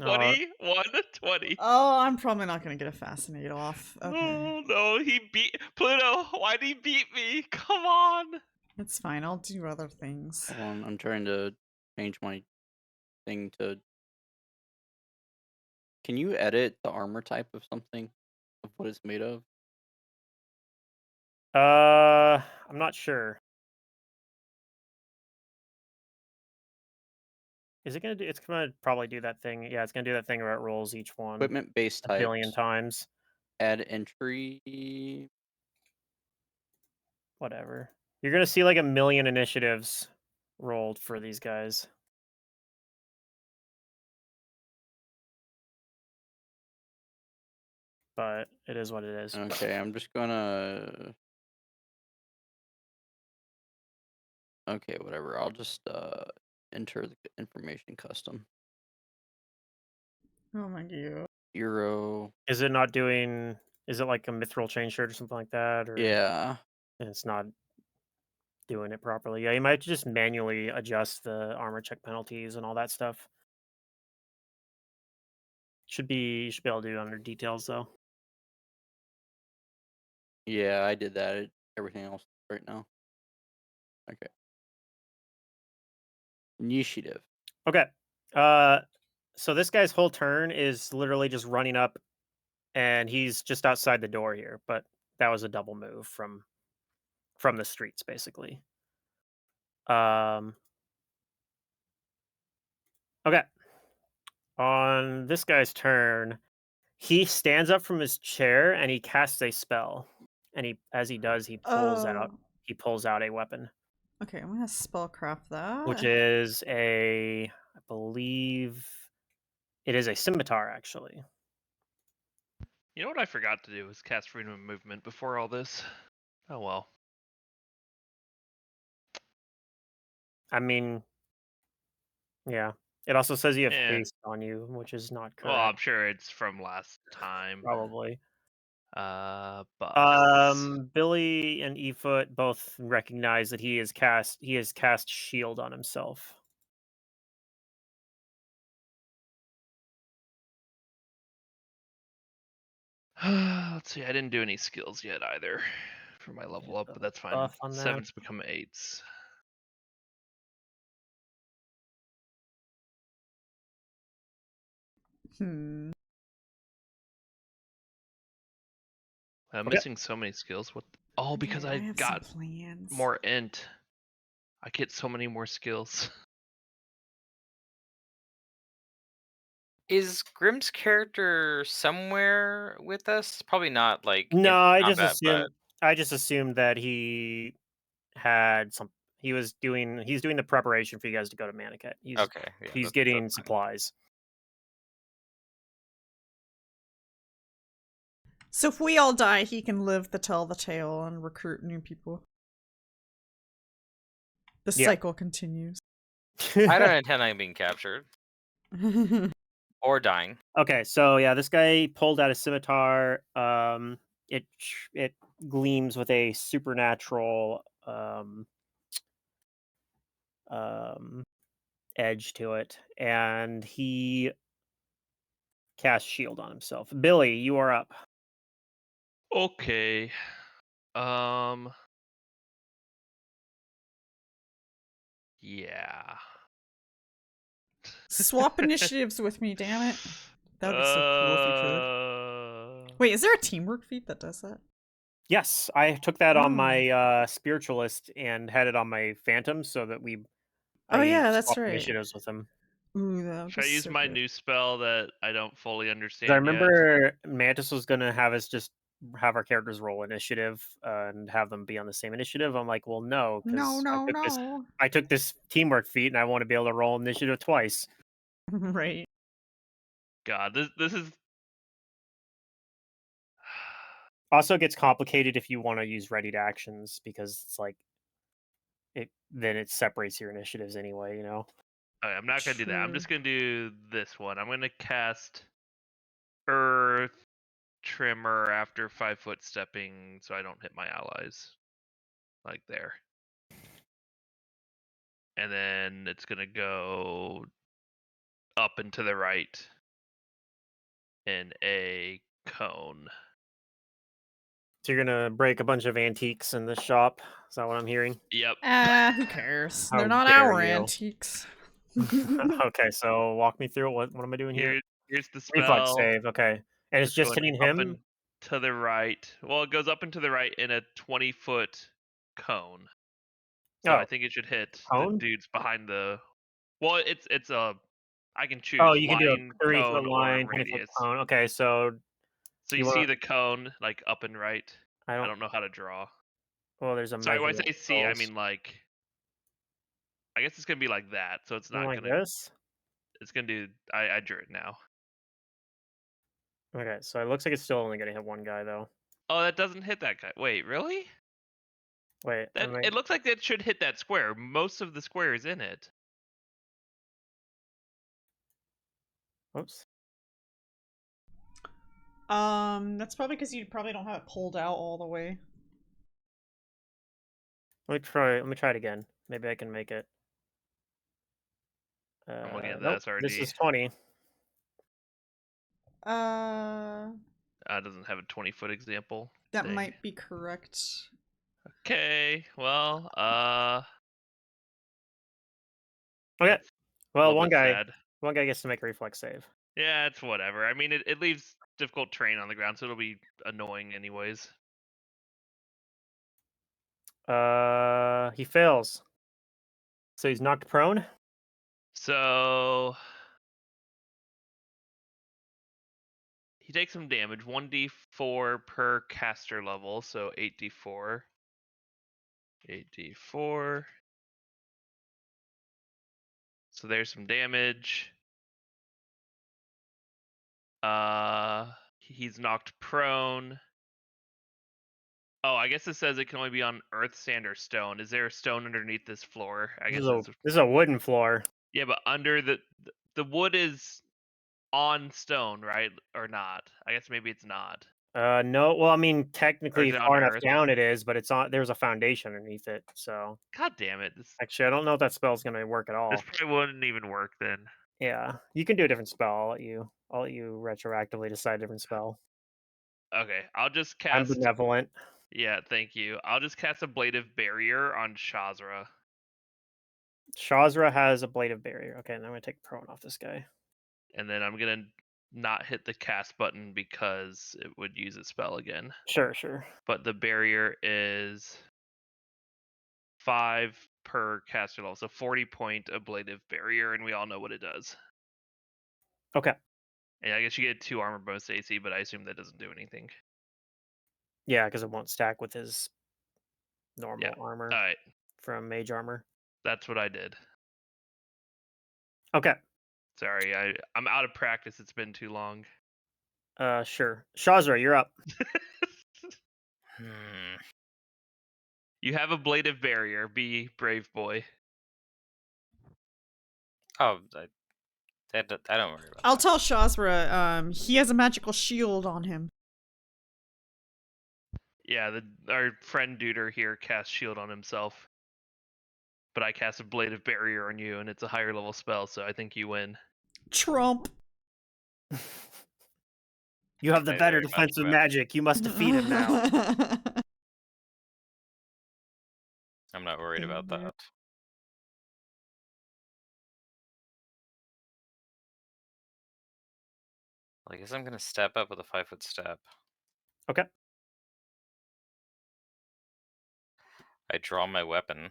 Uh, 21, 20. Oh, I'm probably not gonna get a fascinate off. Okay. No, no, he beat Pluto. Why'd he beat me? Come on. It's fine. I'll do other things. Hold on, I'm trying to change my thing to. Can you edit the armor type of something, of what it's made of? I'm not sure. Is it gonna do? It's gonna probably do that thing. Yeah, it's gonna do that thing where it rolls each one Equipment based a billion types. times. Add entry. Whatever. You're gonna see like a million initiatives rolled for these guys. But it is what it is. Okay, I'm just gonna. Okay, whatever. I'll just enter the information custom. Oh my god. Euro. Is it not doing? Is it like a mithril chain shirt or something like that? Or Yeah. and it's not doing it properly. Yeah, you might just manually adjust the armor check penalties and all that stuff. You should be able to do it under details though. Yeah, I did that. Everything else right now. Okay. Initiative. Okay. So this guy's whole turn is literally just running up, and he's just outside the door here. But that was a double move from the streets, basically. Um. Okay. On this guy's turn, he stands up from his chair and he casts a spell. And as he does, Oh. he pulls out a weapon, Okay, I'm gonna spellcraft which that. is a I believe it is a scimitar, actually. You know what I forgot to do was cast freedom of movement before all this. Oh well. I mean, yeah. It also says you have Yeah. haste on you, which is not Well, I'm correct, sure it's from last time. probably. But Billy and Efoot both recognize that he has cast shield on himself. let's see. I didn't do any skills yet either for my level up, but that's fine. Buff on that. 7s become 8s. Hmm. I'm Okay. missing so many skills. What? Oh, because Yeah, I I have got some plans. more int. I get so many more skills. Is Grimm's character somewhere with us? Probably not like in No, combat, but I just assumed that he had some he's doing the preparation for you guys to go to Manicat. okay, yeah, He's that's getting fine. supplies. So if we all die, he can live to tell the tale and recruit new people. The Yeah. cycle continues. I don't intend on being captured or dying. Okay, so yeah, this guy pulled out a scimitar. It gleams with a supernatural um edge to it, and he casts shield on himself. Billy, you are up. Okay. Yeah. Swap initiatives with me, damn it. That would be so cool if you could. Wait, is there a teamwork feat that does that? Yes, I took that on Oh. my spiritualist and had it on my phantom so that Oh I yeah, that's swapped right. initiatives with him. Ooh, that would Should be I use so my good. new spell that I don't fully 'Cause I understand yet? remember Mantis was gonna have us just have our characters roll initiative and have them be on the same initiative. I'm like, well, no, No, because no, no. I took this teamwork feat and I want to be able to roll initiative twice. Right. God, this is Also, it gets complicated if you want to use ready to actions because it's like it separates your initiatives anyway. You know. okay, I'm not gonna do that. I'm True. just gonna do this one. I'm gonna cast Earth Trimmer after 5 foot stepping, so I don't hit my allies. Like there. And then it's gonna go up and to the right in a cone. So you're gonna break a bunch of antiques in this shop. Is that what I'm hearing? Yep. Who cares? How They're not dare our you? antiques. Okay, so walk me through it. What am I doing here? Here's the Reflex spell. save. Okay, and it's It's just going hitting up him. and to the right. Well, it goes up and to the right in a 20-foot cone. So Oh, I think it should hit the cone. dudes behind the. Well, it's a. I can Oh, choose you can do line, a 30-foot cone, or line, 20-foot radius. cone. Okay, so So you you see want the cone like up and right. I I don't. don't know how to draw. Well, there's a Sorry, when I measurement say see, I controls. mean like. I guess it's gonna be like that. So it's Something not like gonna. this. It's gonna do. I drew it now. Okay, so it looks like it's still only gonna hit one guy though. Oh, that doesn't hit that guy. Wait, really? Wait, That it looks like that should hit that square. Most of the square is in it. Oops. That's probably because you probably don't have it pulled out all the way. Let me try it again. Maybe I can make it. I'm looking at the Nope. This SRD. is 20. Uh, Doesn't have a 20-foot example. that Dang. might be correct. Okay, well, Okay. that's a Well, little bit sad. one guy gets to make a reflex save. Yeah, it's whatever. I mean, it leaves difficult terrain on the ground, so it'll be annoying anyways. He fails. So he's knocked prone. So he takes some damage, 1d4 per caster level, so 8d4. 8d4. So there's some damage. He's knocked prone. Oh, I guess it says it can only be on earth, sand, or stone. Is there a stone underneath this floor? I guess it's This is a wooden floor. yeah, but under the wood is on stone, right? Or not? I guess maybe it's not. No. Well, I mean, Or is technically, it on far enough earth? down it is, but it's on. There's a foundation underneath it. So God damn it! actually, I don't know if that spell's gonna work at This all. probably wouldn't even work then. Yeah, you can do a different spell. I'll let you retroactively decide a different spell. Okay, I'll just I'm cast. benevolent. Yeah, thank you. I'll just cast a blade of barrier on Shazra. Shazra has a blade of barrier. Okay, and I'm gonna take prone off this guy. And then I'm gonna not hit the cast button because it would use its spell again. Sure. But the barrier is 5 per caster level, so 40-point ablative barrier, and we all know what it does. Okay. And I guess you get 2 armor bonus to AC, but I assume that doesn't do anything. Yeah, because it won't stack with his normal armor All right, from mage armor. that's what I did. Okay. Sorry, I'm out of practice. It's been too long. Sure. Shazra, you're up. Hmm. You have a blade of barrier. Be brave, boy. Oh, I don't worry about I'll that. tell Shazra, he has a magical shield on him. Yeah, our friend Duder here casts shield on himself. But I cast a blade of barrier on you, and it's a higher level spell, so I think you win. Trump. You have the I better very much defensive will. magic. You must defeat him now. I'm not worried about that. Well, I guess I'm gonna step up with a 5-foot step. Okay. I draw my weapon.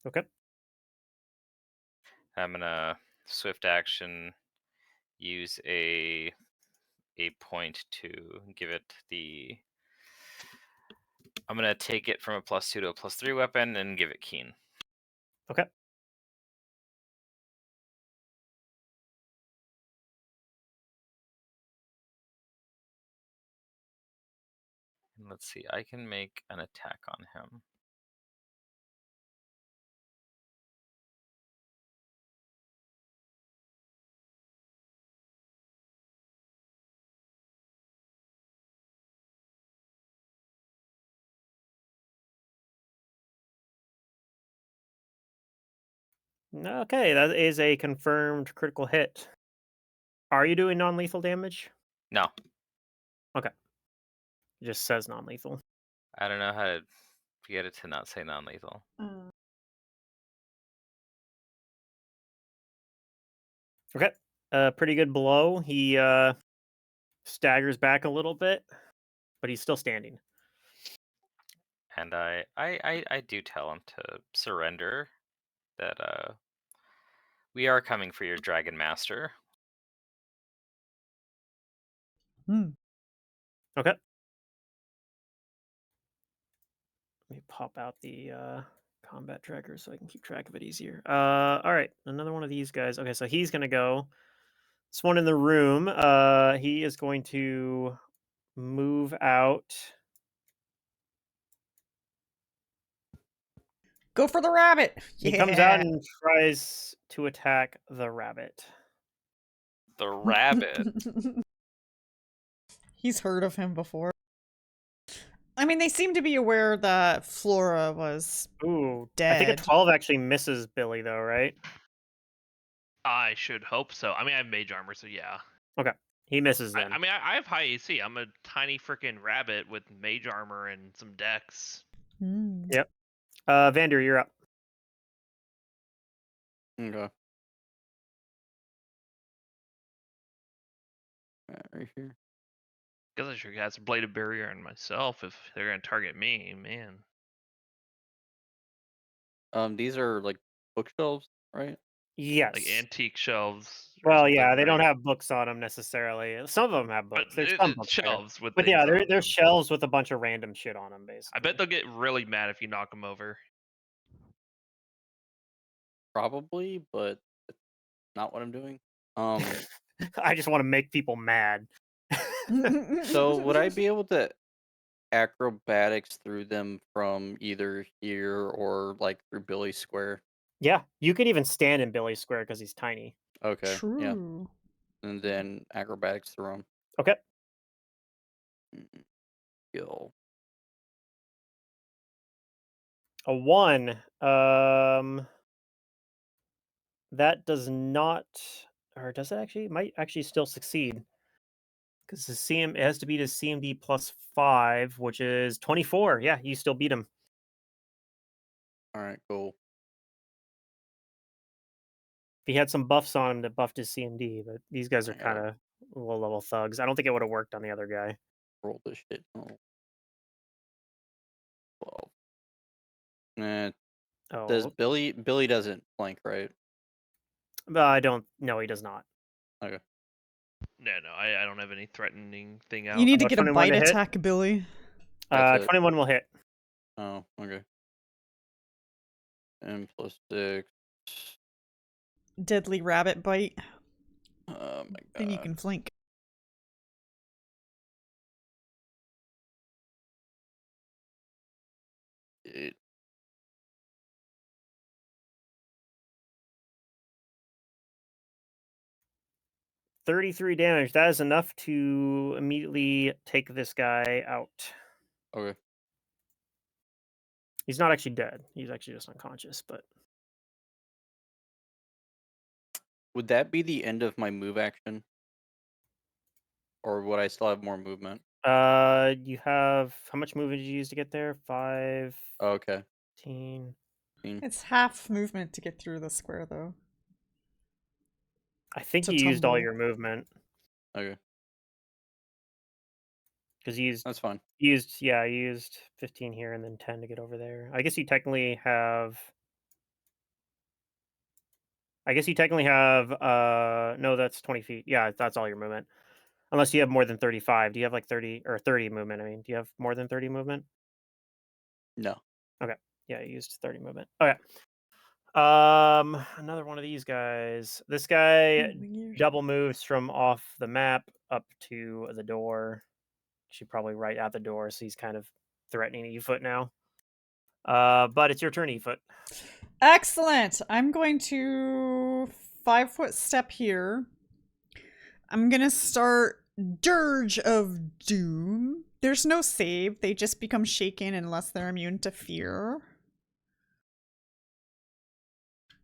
Okay. I'm gonna swift action use a point to give it the. I'm gonna take it from a +2 to a +3 weapon and give it keen. Okay. And let's see, I can make an attack on him. Okay, that is a confirmed critical hit. Are you doing non-lethal damage? No, Okay. It just says non-lethal. I don't know how to get it to not say non-lethal. Okay. Pretty good blow. He staggers back a little bit, but he's still standing. And I do tell him to surrender. That we are coming for your dragon master. Okay. Let me pop out the combat tracker so I can keep track of it easier. All right, another one of these guys. Okay, so he's gonna go. This one in the room. He is going to move out. Go for the rabbit. He comes out and tries to attack the rabbit. The rabbit. He's heard of him before. I mean, they seem to be aware that Flora was Ooh, dead. I think a 12 actually misses Billy though, right? I should hope so. I mean, I have mage armor, so yeah. Okay, he misses then. I mean, I have high AC. I'm a tiny freaking rabbit with mage armor and some dex. Yep. Vander, you're up. Okay. Right here. Guess I should cast a blade of barrier on myself if they're gonna target me, man. These are like bookshelves, right? Yes. Like antique shelves. Or Well, something, yeah, they don't right? have books on them necessarily. Some of them have But books. There's some books there. shelves with But things yeah, on they're them. shelves with a bunch of random shit on them, basically. I bet they'll get really mad if you knock them over. Probably, but that's not what I'm doing. Um, I just want to make people mad. so would I be able to acrobatics through them from either here or like through Billy Square? Yeah, you could even stand in Billy Square because he's tiny. Okay, yeah, True. and then acrobatics through them. Okay. Skill. A 1. That does not, or does it actually? Might actually still succeed because the CM it has to beat his CMD plus 5, which is 24. Yeah, you still beat him. All right, cool. If he had some buffs on him that buffed his CMD, but these guys are I kind gotta of low level thugs. I don't think it would have worked on the other guy. roll this shit. Oh, 12. Eh, does Oh, Billy doesn't flank, right? I don't. No, he does not. Okay. No, I don't have any threatening thing You out. need to get a 21 bite to hit. attack, Billy. That's it. 21 will hit. Oh, okay. And plus 6. Deadly rabbit bite. Oh my Then you god. can flank. It, 33 damage. That is enough to immediately take this guy out. okay. He's not actually dead. He's actually just unconscious, but Would that be the end of my move action? Or would I still have more movement? you have how much movement did you use to get there? 5, Oh, okay. 15. It's half movement to get through the square, though. I think To you used all tumble. your movement Okay. because you That's fine. you used 15 here and then 10 to get over there. I guess you technically have no, that's 20 feet. Yeah, that's all your movement. Unless you have more than 35. Do you have like 30 or 30 movement? I mean, do you have more than 30 movement? No. Okay. Yeah, you used 30 movement. Okay. Another one of these guys. This guy double moves from off the map up to the door. Actually, probably right at the door, so he's kind of threatening E-Foot now. But it's your turn, E-Foot. Excellent. I'm going to 5-foot step here. I'm going to start Dirge of Doom. There's no save. They just become shaken unless they're immune to fear.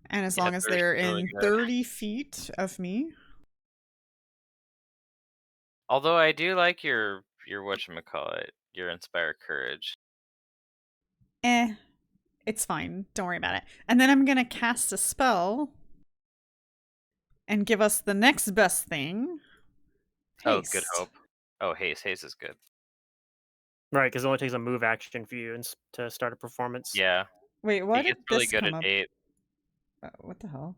And as long as Dirge they're is really in good. 30 feet of me. Although I do like your whatchamacallit, your Inspire Courage. It's fine. Don't worry about it. And then I'm going to cast a spell and give us the next best thing. Oh, Good Haste. Hope. Oh, Haste. Haste is good. Right, because it only takes a move action for you to start a performance. Yeah. Wait, why He did gets really this good come at up? 8. What the hell?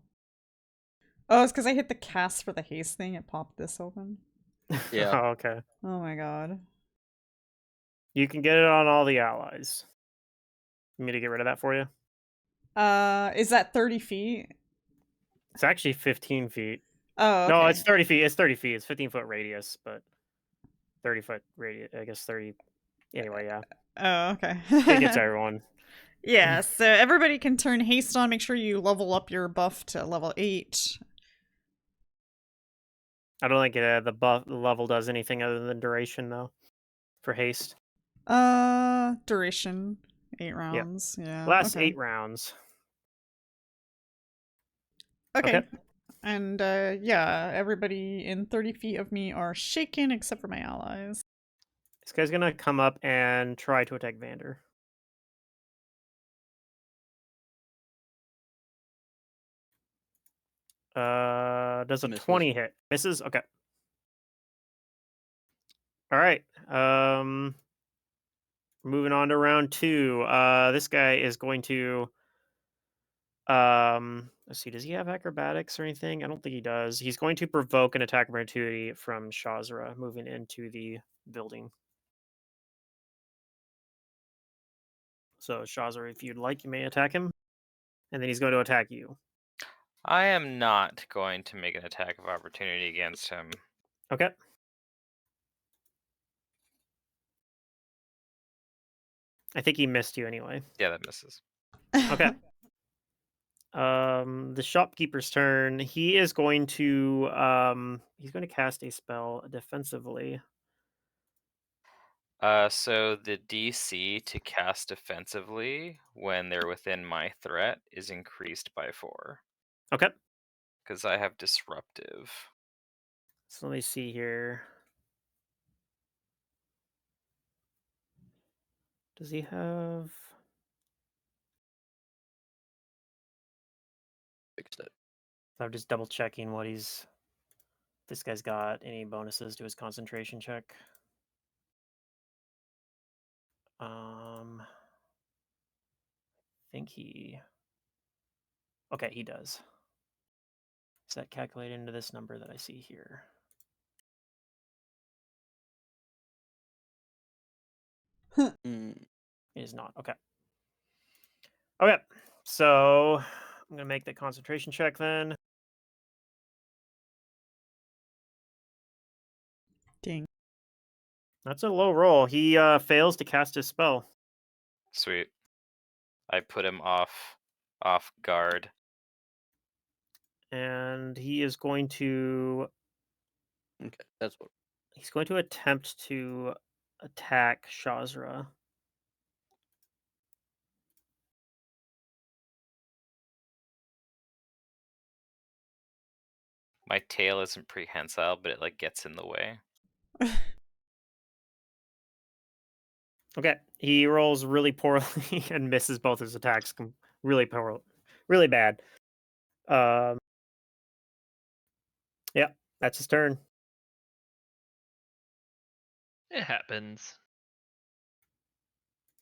Oh, it's because I hit the cast for the haste thing. It popped this open. Yeah. Oh, okay. Oh my god. You can get it on all the allies. You want me to get rid of that for you? Is that 30 feet? It's actually 15 feet. Oh, okay. No, it's 30 feet. It's 30 feet. It's 15-foot radius, but 30-foot radius. I guess 30. Anyway, yeah. Oh, okay. It gets everyone. Yeah, so everybody can turn haste on. Make sure you level up your buff to level 8. I don't think the level does anything other than duration, though, for haste. Duration. 8 Yep. rounds. Yeah. Last Okay. 8 rounds. Okay. Okay. And yeah, everybody in 30 feet of me are shaken except for my allies. This guy's gonna come up and try to attack Vander. Does a Misses. 20 hit? Misses? Okay. Alright. Moving on to round 2. This guy is going to let's see, does he have acrobatics or anything? I don't think he does. He's going to provoke an attack opportunity from Shazra moving into the building. So Shazra, if you'd like, you may attack him. And then he's going to attack you. I am not going to make an attack of opportunity against him. Okay. I think he missed you anyway. Yeah, that misses. Okay. The shopkeeper's turn. He is going to he's going to cast a spell defensively. So the DC to cast defensively when they're within my threat is increased by 4 Okay. because I have disruptive. So let me see here. Does he have Fixed it. I'm just double checking what this guy's got any bonuses to his concentration check. I think okay, he does. Is that calculated into this number that I see here? Mm. It is not. Okay. Okay. So I'm gonna make the concentration check then. Ding. That's a low roll. He fails to cast his spell. Sweet. I put him off guard. And he is going to Okay, that's what. attempt to attack Shazra. My tail isn't prehensile, but it like gets in the way. Okay. He rolls really poorly and misses both his attacks really poor, really bad. Yeah, that's his turn. It happens.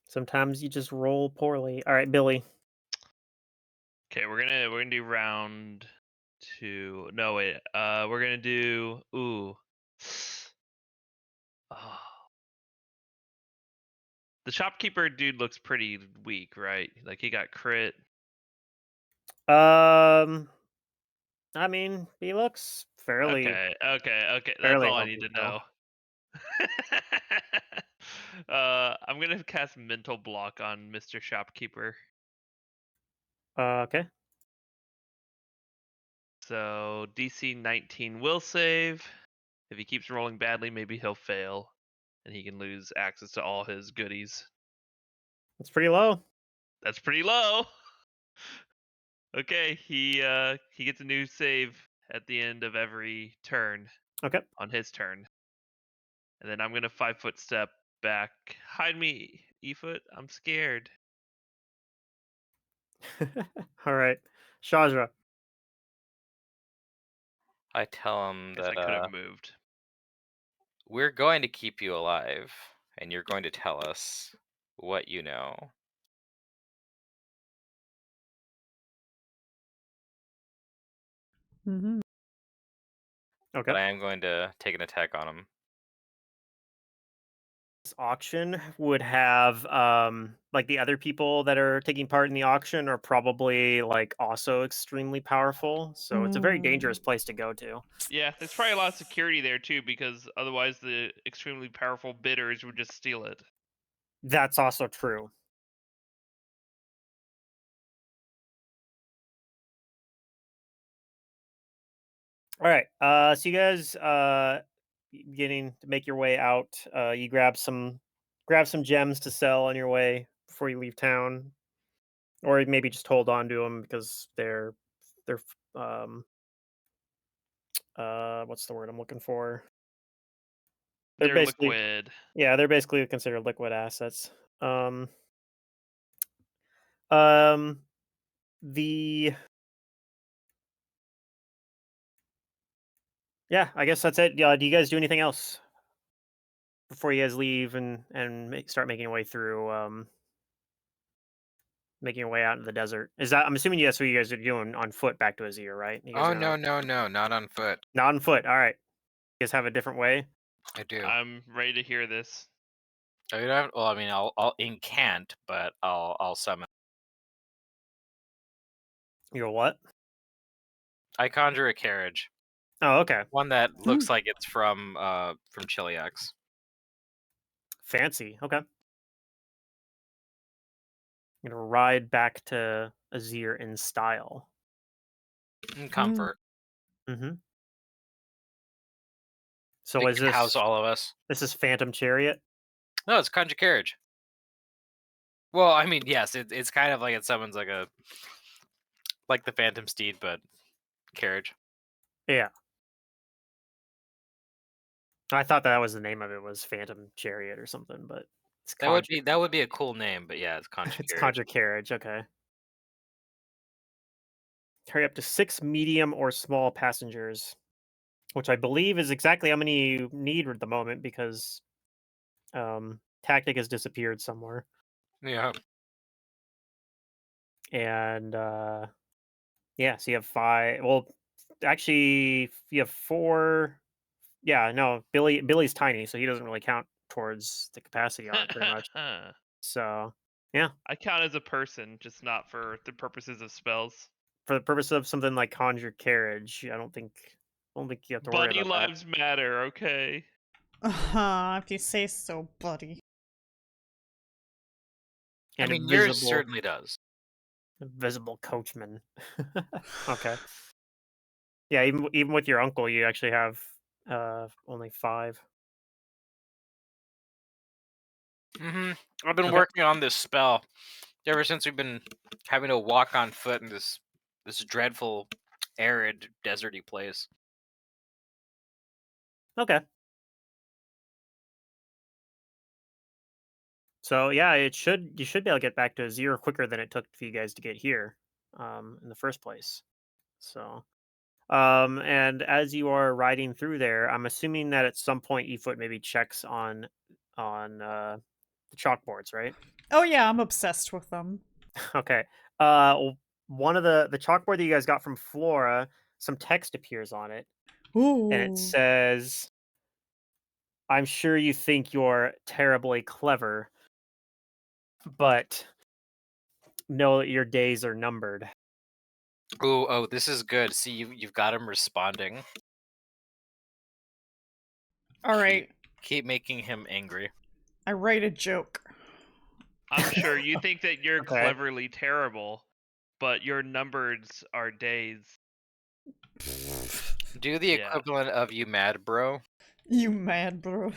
Sometimes you just roll poorly. All right, Billy. Okay, we're gonna do round 2. No wait, we're gonna do Oh. The shopkeeper dude looks pretty weak, right? Like he got crit. Um, I mean, he looks fairly Okay. That's fairly all I need healthy to still. know. I'm gonna cast mental block on Mr. Shopkeeper. Okay. So DC 19 will save. If he keeps rolling badly, maybe he'll fail, and he can lose access to all his goodies. It's pretty low. That's pretty low. Okay, he gets a new save at the end of every turn Okay. on his turn, and then I'm gonna 5-foot step back. Hide me, E-foot. I'm scared. All right. Shazra. I tell him Guess I that could have moved. we're going to keep you alive, and you're going to tell us what you know. Mm-hmm. Okay. But I am going to take an attack on him. This auction would have like the other people that are taking part in the auction are probably like also extremely powerful. So it's a very dangerous place to go to. Yeah, there's probably a lot of security there too, because otherwise the extremely powerful bidders would just steal it. That's also true. All right. So you guys beginning to make your way out. You grab some gems to sell on your way before you leave town, or maybe just hold on to them because they're what's the word I'm looking for? They're They're basically liquid. yeah, they're basically considered liquid assets. Um the Yeah, I guess that's it. Do you guys do anything else before you guys leave and start making your way through making your way out into the desert? Is that I'm assuming that's what you guys are doing on foot back to Azir, right? You guys Oh, are no, gonna no, no, not on foot. not on foot. All right. You guys have a different way. I do. I'm ready to hear this. I don't, well, I mean, I'll incant, but I'll summon. You're what? I conjure a carriage. Oh, okay. One that looks like it's from Chiliax. Fancy. Okay. I'm gonna ride back to Azir in style. In comfort. Mm-hmm. So It is can house this all of us. this is Phantom Chariot? No, it's conjure carriage. Well, I mean, yes, it's kind of like it summons like the Phantom Steed, but carriage. Yeah. I thought that was the name of it, was Phantom Chariot or something, but it's That would be a cool name, but yeah, it's conjure it's carriage. Conjure Carriage. Okay. Carry up to 6 medium or small passengers, which I believe is exactly how many you need at the moment because Tactic has disappeared somewhere, Yeah. and yeah, so you have 5. Well, actually, you have 4. Yeah, no, Billy's tiny, so he doesn't really count towards the capacity on it pretty much. So, yeah, I count as a person, just not for the purposes of spells. for the purpose of something like Conjure Carriage, I don't think you have to worry Buddy about that. lives matter, okay? If you say so, buddy. I And mean, yours certainly does. invisible coachman. Okay. Yeah, even with your uncle, you actually have only 5. I've been Okay. working on this spell ever since we've been having to walk on foot in this dreadful, arid, deserty place. Okay. So yeah, you should be able to get back to 0 quicker than it took for you guys to get here, in the first place. So, and as you are riding through there, I'm assuming that at some point Efoot maybe checks on the chalkboards, right? Oh yeah, I'm obsessed with them. Okay. One of the chalkboard that you guys got from Flora, some text appears on it, and it Ooh. says, "I'm sure you think you're terribly clever, but know that your days are numbered." Oh, this is good. See, you've got him responding. All right, Keep making him angry. I write a joke. I'm sure you think that you're Okay. cleverly terrible, but your numbers are days. Do the Yeah. equivalent of you mad, bro. You mad, bro?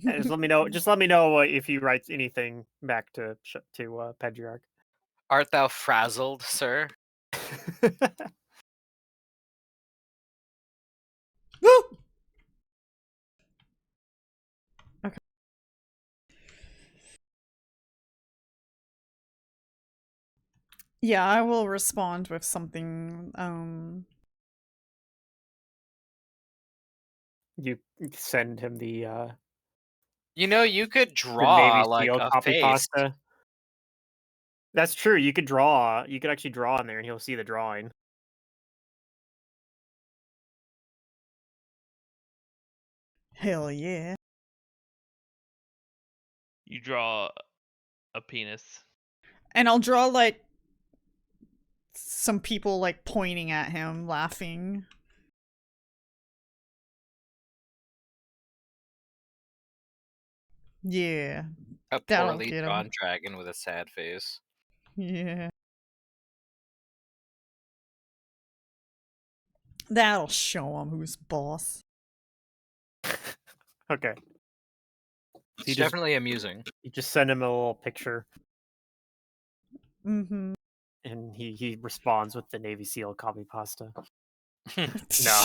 And just let me know. Just let me know if he writes anything back to Pedriarch. Art thou frazzled, sir? Woo! Okay. Yeah, I will respond with something. You send him You know, you could the draw Navy like SEAL a copy face. pasta. That's true. You could draw. You could actually draw in there, and he'll see the drawing. Hell yeah. You draw a penis. And I'll draw like some people like pointing at him, laughing. Yeah, A that'll poorly get him. drawn dragon with a sad face. Yeah. That'll show him who's boss. Okay. It's just- definitely amusing. You just send him a little picture, Mm-hmm. and he responds with the Navy SEAL copy pasta. No.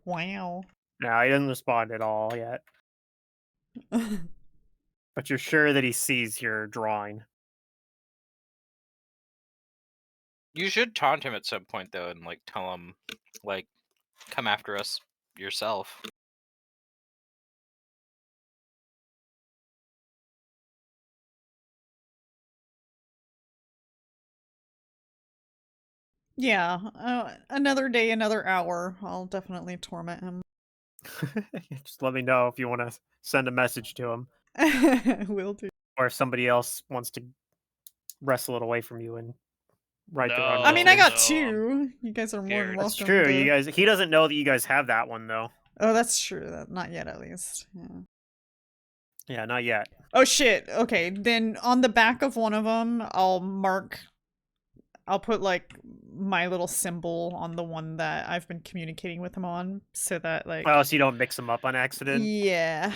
Wow. No, he doesn't respond at all yet. But you're sure that he sees your drawing. You should taunt him at some point though, and like tell him, like, come after us yourself. Yeah, another day, another hour. I'll definitely torment him. Just let me know if you want to send a message to him, Will do. or if somebody else wants to wrestle it away from you and write their own No, I mean, I got message. no, I'm two. You guys are more than scared. That's welcome true. to. You guys, he doesn't know that you guys have that one though. Oh, that's true. Not yet, at least. Yeah. Yeah, not yet. Oh shit. Okay, then on the back of one of them, I'll put like my little symbol on the one that I've been communicating with him on, so that like. Oh, so you don't mix them up on accident. Yeah.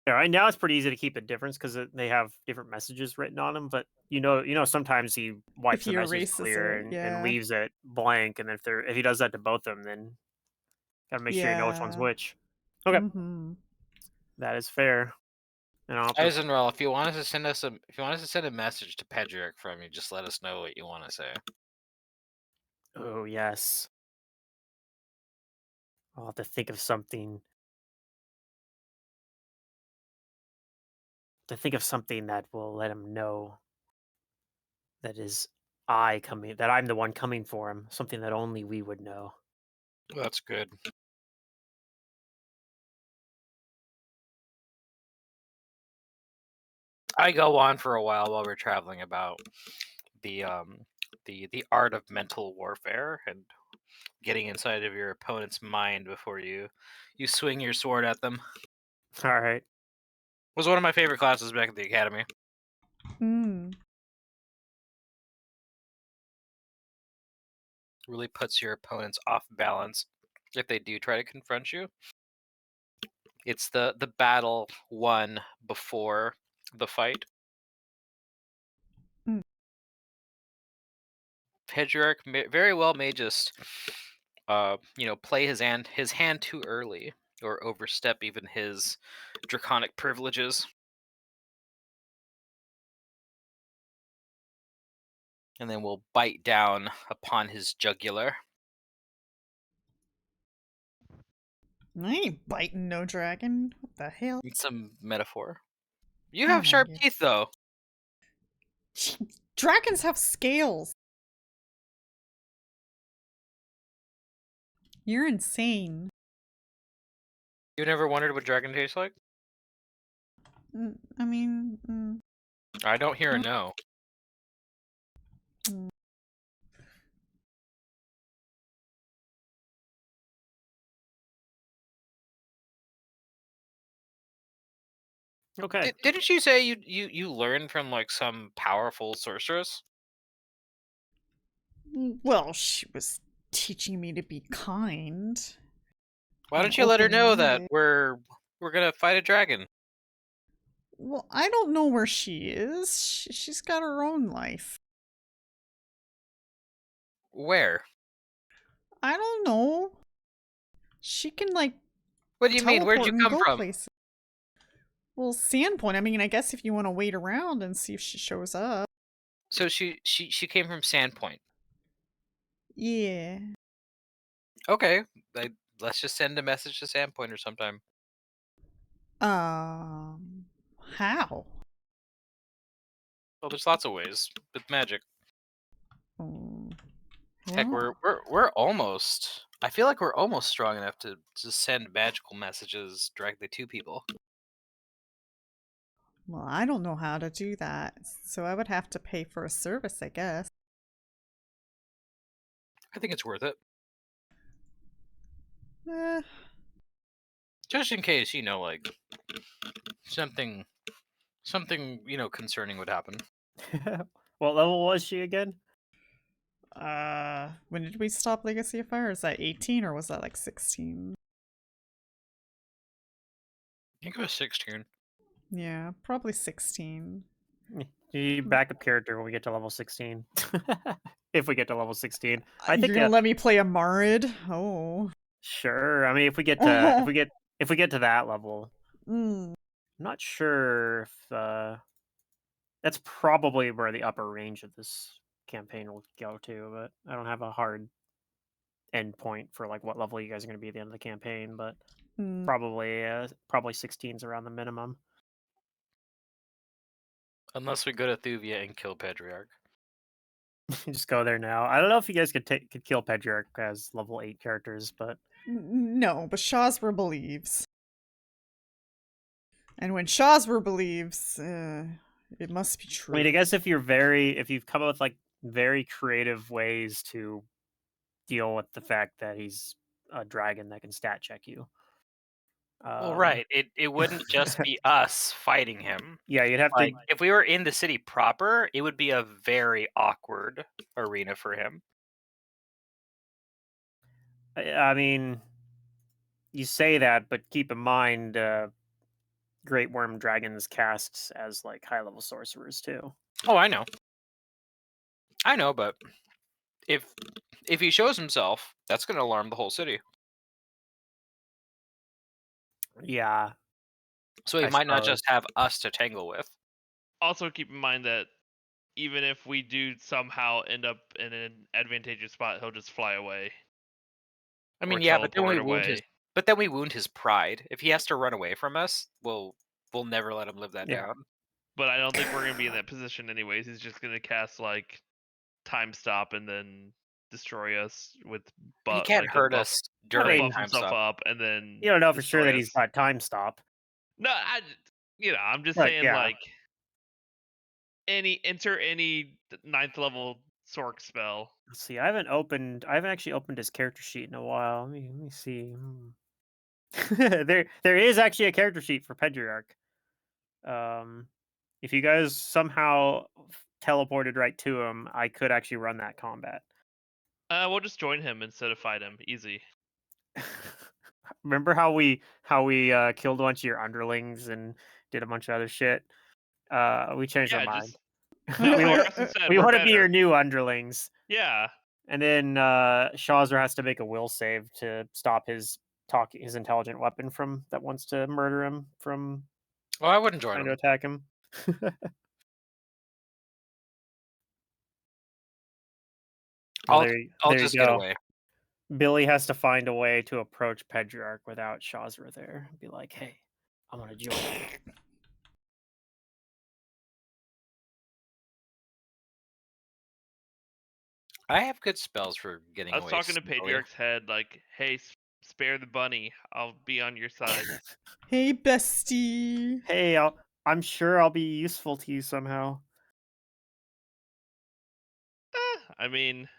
Yeah, right now it's pretty easy to keep a difference because they have different messages written on them. But you know, sometimes he wipes he the message erases clear it, and yeah. leaves it blank. And if he does that to both of them, then gotta make sure you know which one's Yeah. which. Okay, Mm-hmm. that is fair. And I'll have to, Eisenroll, if you want us to send a message to Pedriarch from you, just let us know what you want to say. oh yes, I'll have to think of something. To think of something that will let him know that that I'm the one coming for him. Something that only we would know. That's good. I go on for a while we're traveling about the art of mental warfare and getting inside of your opponent's mind before you swing your sword at them. All right. Was one of my favorite classes back at the academy. Hmm. Really puts your opponents off balance if they do try to confront you. It's the battle won before the fight. Mm. Pedriarch very well may just play his hand too early or overstep even his draconic privileges. And then will bite down upon his jugular. I ain't biting no dragon. What the hell? It's some metaphor. You Oh have my sharp God. teeth, though. Dragons have scales. You're insane. You never wondered what dragon tastes like? I mean, I don't hear a no. mm. Okay. Didn't you say you learned from like some powerful sorceress? Well, she was teaching me to be kind. Why and don't you let her know that open-minded. we're gonna fight a dragon? Well, I don't know where she is. She's got her own life. Where? I don't know. She can like What do you mean? Where'd teleport you and come go from? places. Well, Sandpoint. I mean, I guess if you want to wait around and see if she shows up. So she came from Sandpoint. Yeah. Okay, let's just send a message to Sandpoint or sometime. How? Well, there's lots of ways with magic. Oh, Heck, well, we're almost. I feel like we're almost strong enough to send magical messages directly to people. well, I don't know how to do that, so I would have to pay for a service, I guess. I think it's worth it, Eh, just in case like something concerning would happen. What level was she again? when did we stop Legacy of Fire? Is that 18 or was that like 16? I think it was 16. Yeah, probably 16. You backup character when we get to level 16. If we get to level 16. I You're think gonna let me play a Marid? Oh. sure. I mean if we get to if we get to that level, Mm. I'm not sure if that's probably where the upper range of this campaign will go to, but I don't have a hard end point for like what level you guys are going to be at the end of the campaign, but Mm. probably 16's around the minimum. Unless we go to Thuvia and kill Pedriarch. Just go there now. I don't know if you guys could kill Pedriarch as level 8 characters, but No, but Shazra believes. And when Shazra believes, It must be I mean, true. I guess if you've come up with like very creative ways to deal with the fact that he's a dragon that can stat check you. Well, right. It wouldn't just be us fighting him. Yeah, you'd have Like, to. if we were in the city proper, it would be a very awkward arena for him. I mean, you say that, but keep in mind, Great Worm Dragons casts as like high level sorcerers too. Oh, I know. I know, but if he shows himself, that's going to alarm the whole city. Yeah, So he I might not suppose. just have us to tangle with. Also, keep in mind that even if we do somehow end up in an advantageous spot, he'll just fly away I or mean, yeah, teleport away. but then we wound his pride. If he has to run away from us, we'll never let him live that Yeah. down. But I don't think we're gonna be in that position anyways. He's just gonna cast like time stop and then destroy us with He but can't like hurt us during mean, buff time himself stop. up and then You don't know for sure destroy that he's us. got time stop. No, I'm just But saying yeah, like any ninth level Sork spell. let's see. I haven't actually opened his character sheet in a while. Let me see. There is actually a character sheet for Pedriarch. If you guys somehow teleported right to him, I could actually run that combat. We'll just join him instead of fight him. Easy. Remember how we killed a bunch of your underlings and did a bunch of other shit? We changed our Yeah, mind. just do we what want Preston said. we We're want to be better. your new underlings. Yeah. And then Shazra has to make a will save to stop his intelligent weapon from that wants to murder him from Oh, I wouldn't join trying to him. attack him. Well, I'll there you just get go. away. Billy has to find a way to approach Pedriarch without Shazra there. Be like, hey, I want to join you. I have good spells for getting I was away. talking to slowly. Pedriarch's head, like, "Hey, spare the bunny. I'll be on your side." Hey, bestie. Hey, I'm sure I'll be useful to you somehow. I mean,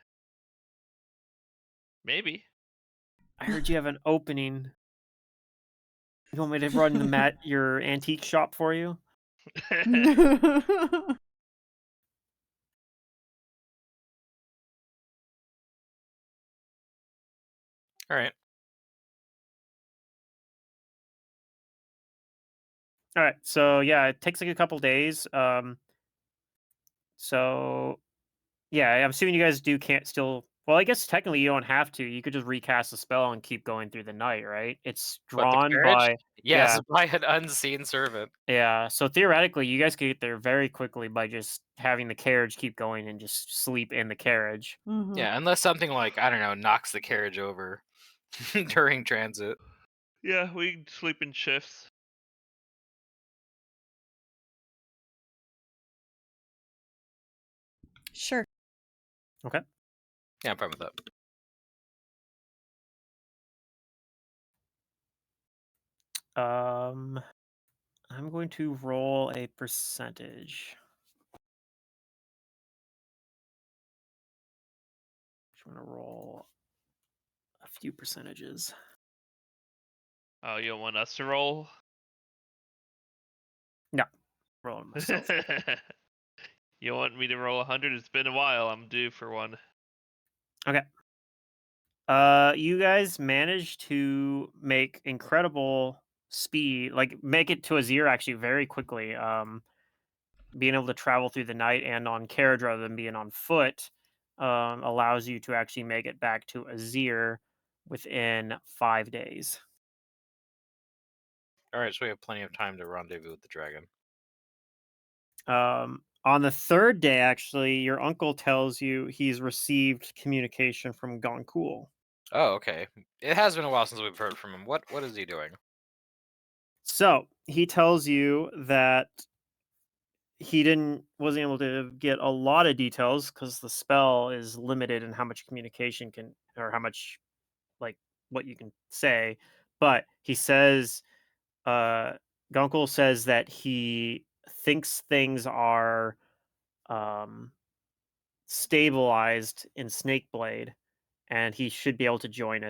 maybe. I heard you have an opening. You want me to run your antique shop for you? All right. All right. So yeah, it takes like a couple days. So yeah, I'm assuming you guys can't still. Well, I guess technically you don't have to. You could just recast the spell and keep going through the night, right? It's What, the drawn carriage? by. Yes, Yeah, by an unseen servant. yeah. So theoretically, you guys could get there very quickly by just having the carriage keep going and just sleep in the carriage. Mhm. Yeah, unless something like, I don't know, knocks the carriage over during transit. Yeah, we sleep in shifts. Sure. Okay. Yeah, I'm fine with that. I'm going to roll a percentage. I'm going to roll a few percentages. Oh, you don't want us to roll? No, rolling myself. You want me to roll 100? It's been a while. I'm due for one. Okay. You guys managed to make incredible speed, like make it to Azir actually very quickly. Being able to travel through the night and on carriage rather than being on foot, allows you to actually make it back to Azir within 5 days. All right, so we have plenty of time to rendezvous with the dragon. On the third day, actually, your uncle tells you he's received communication from Goncool. Oh, okay. It has been a while since we've heard from him. What is he doing? So he tells you that he wasn't able to get a lot of details because the spell is limited in how much communication can or how much like what you can say. But he says, Gunkel says that he thinks things are um, stabilized in Snakeblade, and he should be able to join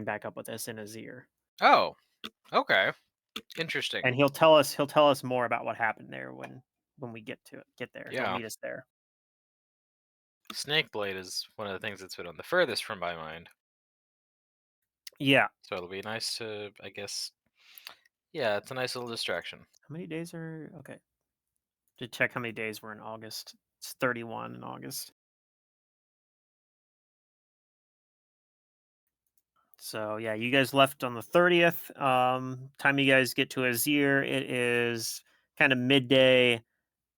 back up with us in Azir. Oh, okay. Interesting. And he'll tell us more about what happened there when we get there. He'll Yeah. meet us there. Snakeblade is one of the things that's been on the furthest from my mind. Yeah. So it'll be nice to, I guess. Yeah, it's a nice little distraction. How many days are okay? To check how many days were in August. It's 31 in August. So yeah, you guys left on the 30th. Time you guys get to Azir, it is kind of midday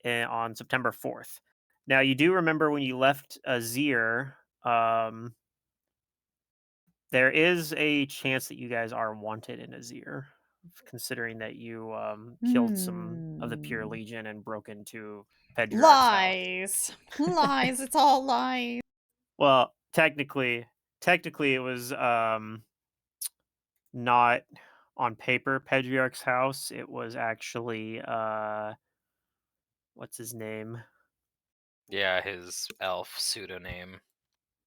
on September 4th. Now you do remember when you left Azir, there is a chance that you guys are wanted in Azir, considering that you killed some of the Pure Legion and broke into Pedriarch's house. Lies. It's all lies. Well, technically, it was not on paper Pedriarch's house. It was actually what's his name? Yeah, his elf pseudonym,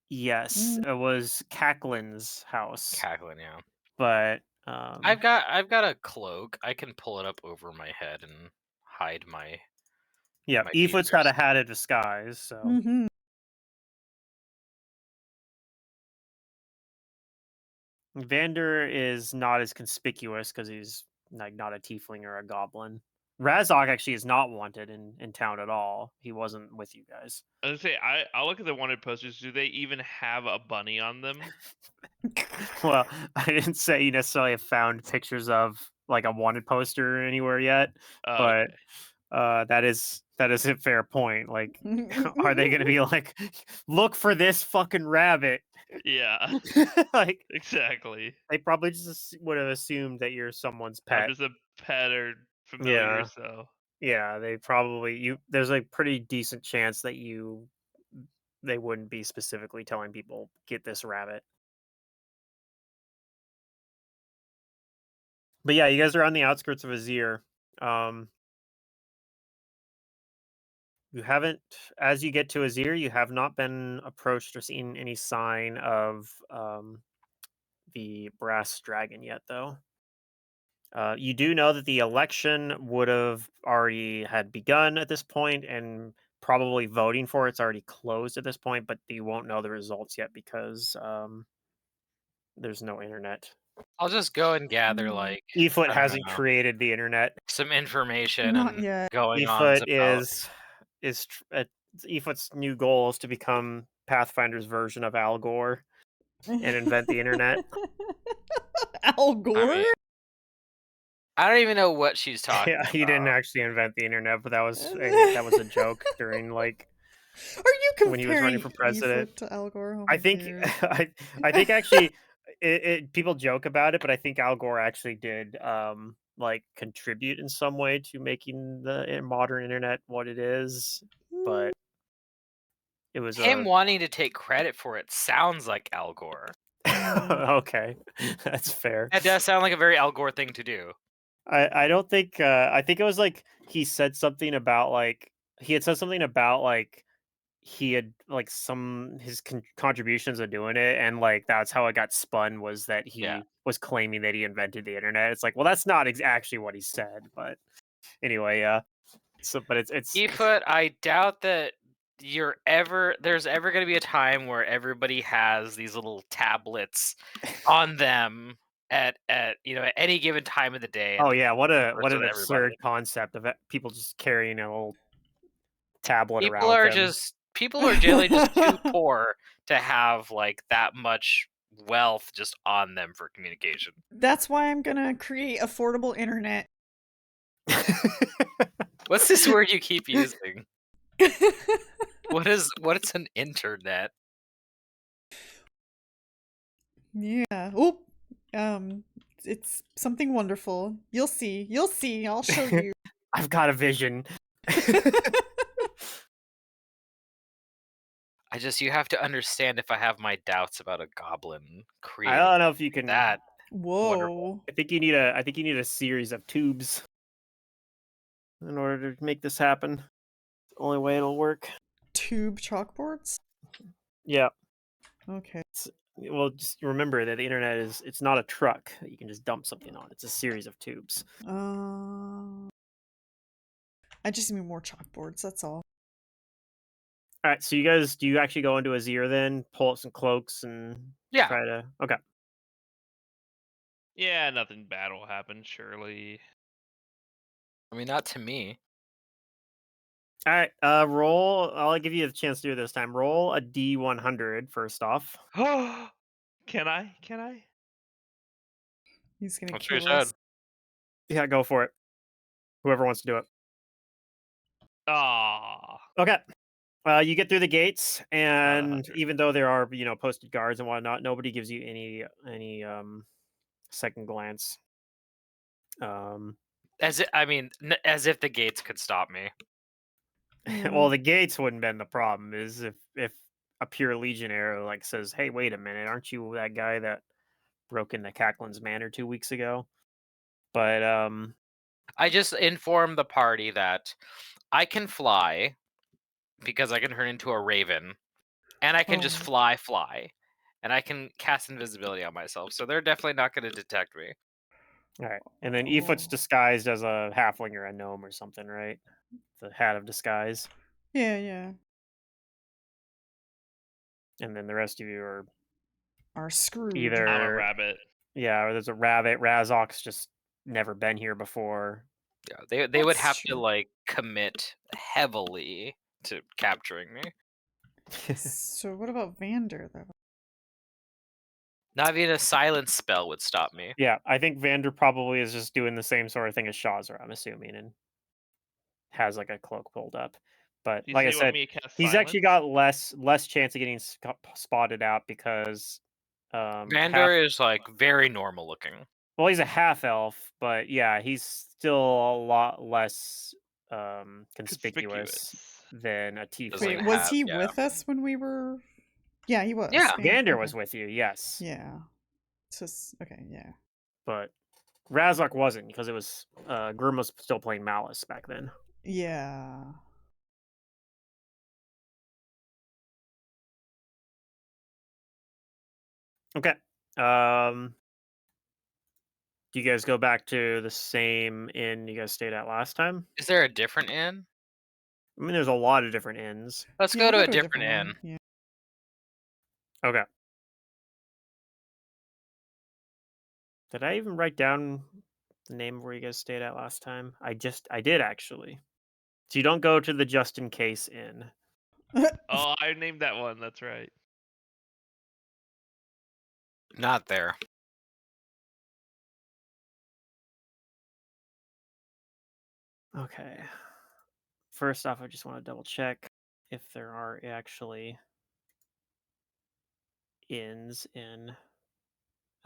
Yes, it was Cacklin's house. Cackling. Yeah. But I've got a cloak. I can pull it up over my head and hide my yeah, my Efoot's got a features. hat of disguise, so Mhm. Vander is not as conspicuous because he's like not a tiefling or a goblin. Razok actually is not wanted in town at all. He wasn't with you guys. I was gonna say I'll look at the wanted posters. Do they even have a bunny on them? Well, I didn't say you necessarily have found pictures of like a wanted poster anywhere yet, Oh, but that is a fair point. Like, are they going to be like, look for this fucking rabbit? yeah, Like, exactly. they probably just would have assumed that you're someone's I'm pet. just a pet or familiar, Yeah, so yeah. They probably There's a pretty decent chance that they wouldn't be specifically telling people get this rabbit. But yeah, you guys are on the outskirts of Azir. Um, you haven't, as you get to Azir, you have not been approached or seen any sign of the brass dragon yet, though. You do know that the election would have already had begun at this point, and probably voting for it's already closed at this point. But you won't know the results yet because there's no internet. I'll just go and gather Mm. like Efoot I don't hasn't know created the internet. some information Not and yet. going on Efoot about. Efoot's new goal is to become Pathfinder's version of Al Gore and invent the internet. Al I Gore? mean, I don't even know what she's talking Yeah, he didn't about. actually invent the internet, but that was a joke during like Are you when he was running comparing for president. Efoot to Al Gore? Oh I my think god. I think actually people joke about it, but I think Al Gore actually did like contribute in some way to making the modern internet what it is. But it was Him a wanting to take credit for it sounds like Al Gore. okay, that's fair. That does sound like a very Al Gore thing to do. I don't think I think it was like he said something about like he had said something about like he had like some his contributions of doing it, and like that's how it got spun, was that Yeah. he was claiming that he invented the internet. It's like, well, that's not actually what he said, but anyway, so but it's Efoot, I doubt that there's ever going to be a time where everybody has these little tablets on them at any given time of the day and oh they yeah, what converse an with everybody. absurd concept of people just carrying a little tablet around People with are them. just people are generally just too poor to have like that much wealth just on them for communication. That's why I'm gonna create affordable internet. What's this word you keep using? What's an internet? Yeah. Oh, it's something wonderful. You'll see. You'll see. I'll show you. I've got a vision. You have to understand if I have my doubts about a goblin I creating don't know if you can. that wonderful. Whoa. I think you need a series of tubes. in order to make this happen. Only way it'll work. Tube chalkboards? Yeah. Okay. Well, just remember that the internet it's not a truck that you can just dump something on. It's a series of tubes. I just mean more chalkboards, that's all. All right, so you guys, do you actually go into Azir then, pull out some cloaks and Yeah. try to? Okay. Yeah, nothing bad will happen, surely. I mean, not to me. All right, roll. I'll give you a chance to do it this time. Roll a D100 first off. Can I? Can I? He's gonna That's what you kill said. us. Yeah, go for it. Whoever wants to do it. Ah. Okay. You get through the gates, Not and 100. even though there are posted guards and whatnot, nobody gives you any second glance. As I mean, as if the gates could stop me. Well, the gates wouldn't been the problem. Is if a pure legionnaire like says, "Hey, wait a minute, aren't you that guy that broke into Cacklin's Manor 2 weeks ago?" But I just informed the party that I can fly because I can turn into a raven, and I can just Oh. fly, and I can cast invisibility on myself. So they're definitely not going to detect me. all right, and then Efoot's Oh. disguised as a halfling or a gnome or something, right? The hat of disguise, Yeah. and then the rest of you are Are screwed. I'm a either rabbit. or there's a rabbit. Razok's just never been here before. Yeah, they would That's have to true. like commit heavily to capturing me. So what about Vander though? Not even a silence spell would stop me. Yeah, I think Vander probably is just doing the same sort of thing as Shazra, I'm assuming, and has like a cloak pulled up. But Do you like I say you want said, me to cast he's actually silence? got less chance of getting spotted out because Vander is like very normal looking. well, he's a half elf, but yeah, he's still a lot less conspicuous than a Doesn't Wait, even tiefling. was have, he yeah. with us when we were? Yeah, he was. Yeah. Vander okay. was with you, yes, Yeah. Just okay. Yeah. but Razok wasn't because it was Grim was still playing Malice back then. Yeah. Okay. Do you guys go back to the same inn you guys stayed at last time? Is there a different inn? I mean, there's a lot of different inns. Let's Yeah, go to we'll a different inn. one. Yeah. Okay. Did I even write down the name of where you guys stayed at last time? I did actually. So you don't go to the Just in Case Inn. Oh, I named that one. That's right. Not there. Okay. First off, I just want to double check if there are actually inns in.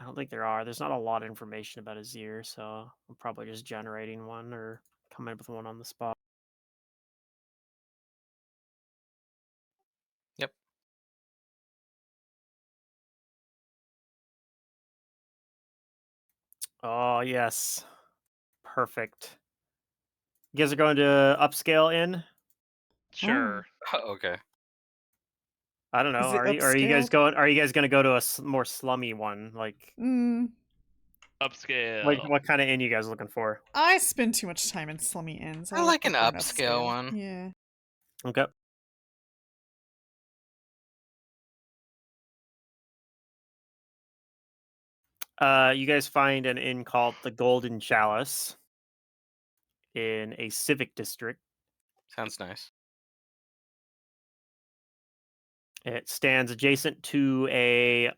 I don't think there are. There's not a lot of information about Azir, so I'm probably just generating one or coming up with one on the spot. Yep. Oh, yes. Perfect. You guys are going to Upscale Inn? Sure. Okay. I don't know. Is it Are you guys upscale? going? Are you guys going to go to a more slummy one? Like Upscale. what kind of inn you guys looking for? I spend too much time in slummy inns. I like an prefer upscale one. Yeah. Okay. You guys find an inn called the Golden Chalice in a civic district. Sounds nice. It stands adjacent to a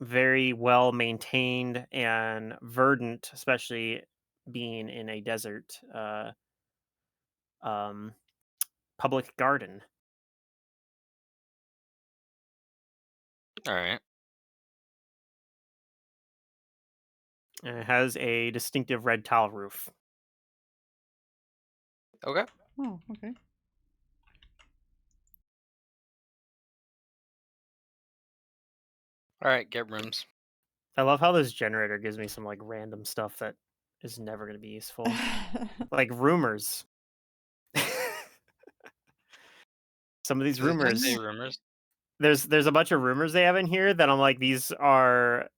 very well maintained and verdant, especially being in a desert, um, public garden. All right. And it has a distinctive red tile roof. Okay. Oh, okay. All right. Get rooms. I love how this generator gives me some like random stuff that is never going to be useful. Like rumors. some of these Does it just say rumors. rumors? There's a bunch of rumors they have in here that I'm like, these are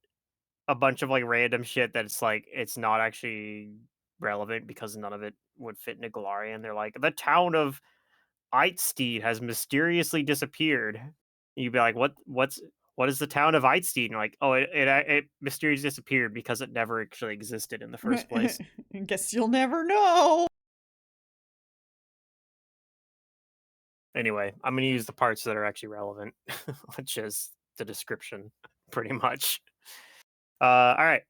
a bunch of like random shit that it's not actually relevant because none of it would fit into Galarian. They're like, the town of Eitstein has mysteriously disappeared. You'd be like, what is the town of Eitstein? You're like, oh, it mysteriously disappeared because it never actually existed in the first place. Guess you'll never know. Anyway, I'm gonna use the parts that are actually relevant, which is the description, pretty much. All right.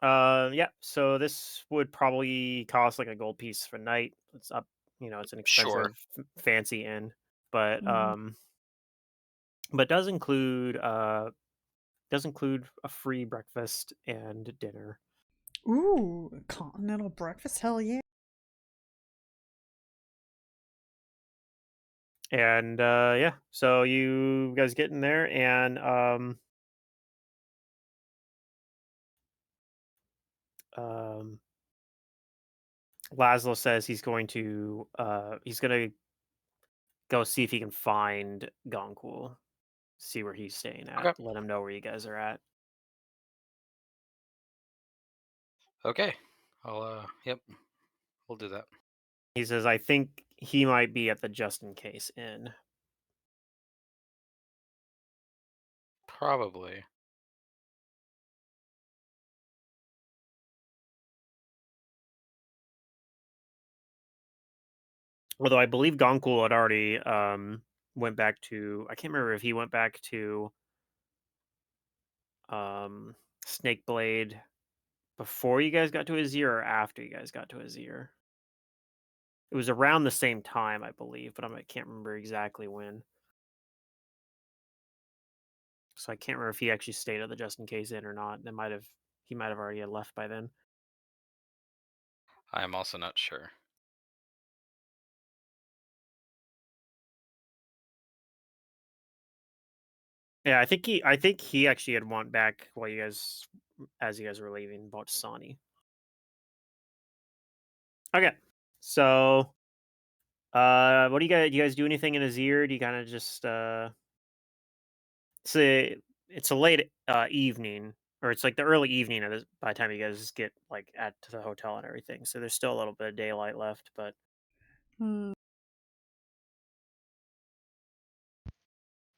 Yeah. So this would probably cost like a gold piece for night. It's up. It's an Sure. expensive, fancy inn, but Mhm. does include a free breakfast and dinner. Ooh, continental breakfast. Hell yeah. And yeah, so you guys get in there, and um, Laszlo says he's gonna go see if he can find Goncool, see where he's staying at, Okay. let him know where you guys are at. Okay. Yep. We'll do that. He says, I think he might be at the Just In Case Inn. Probably. Although I believe Goncool had already went back to, I can't remember if he went back to um Snakeblade before you guys got to Azir or after you guys got to Azir. It was around the same time, I believe, but I can't remember exactly when. So I can't remember if he actually stayed at the Just In Case Inn or not. He might have already had left by then. I am also not sure. Yeah, I think he actually had went back while as you guys were leaving, bought Sani. Okay, so what do you guys do anything in Azir? Do you kind of just it's a late evening, or it's like the early evening by the time you guys get like at the hotel and everything. So there's still a little bit of daylight left, but Hmm.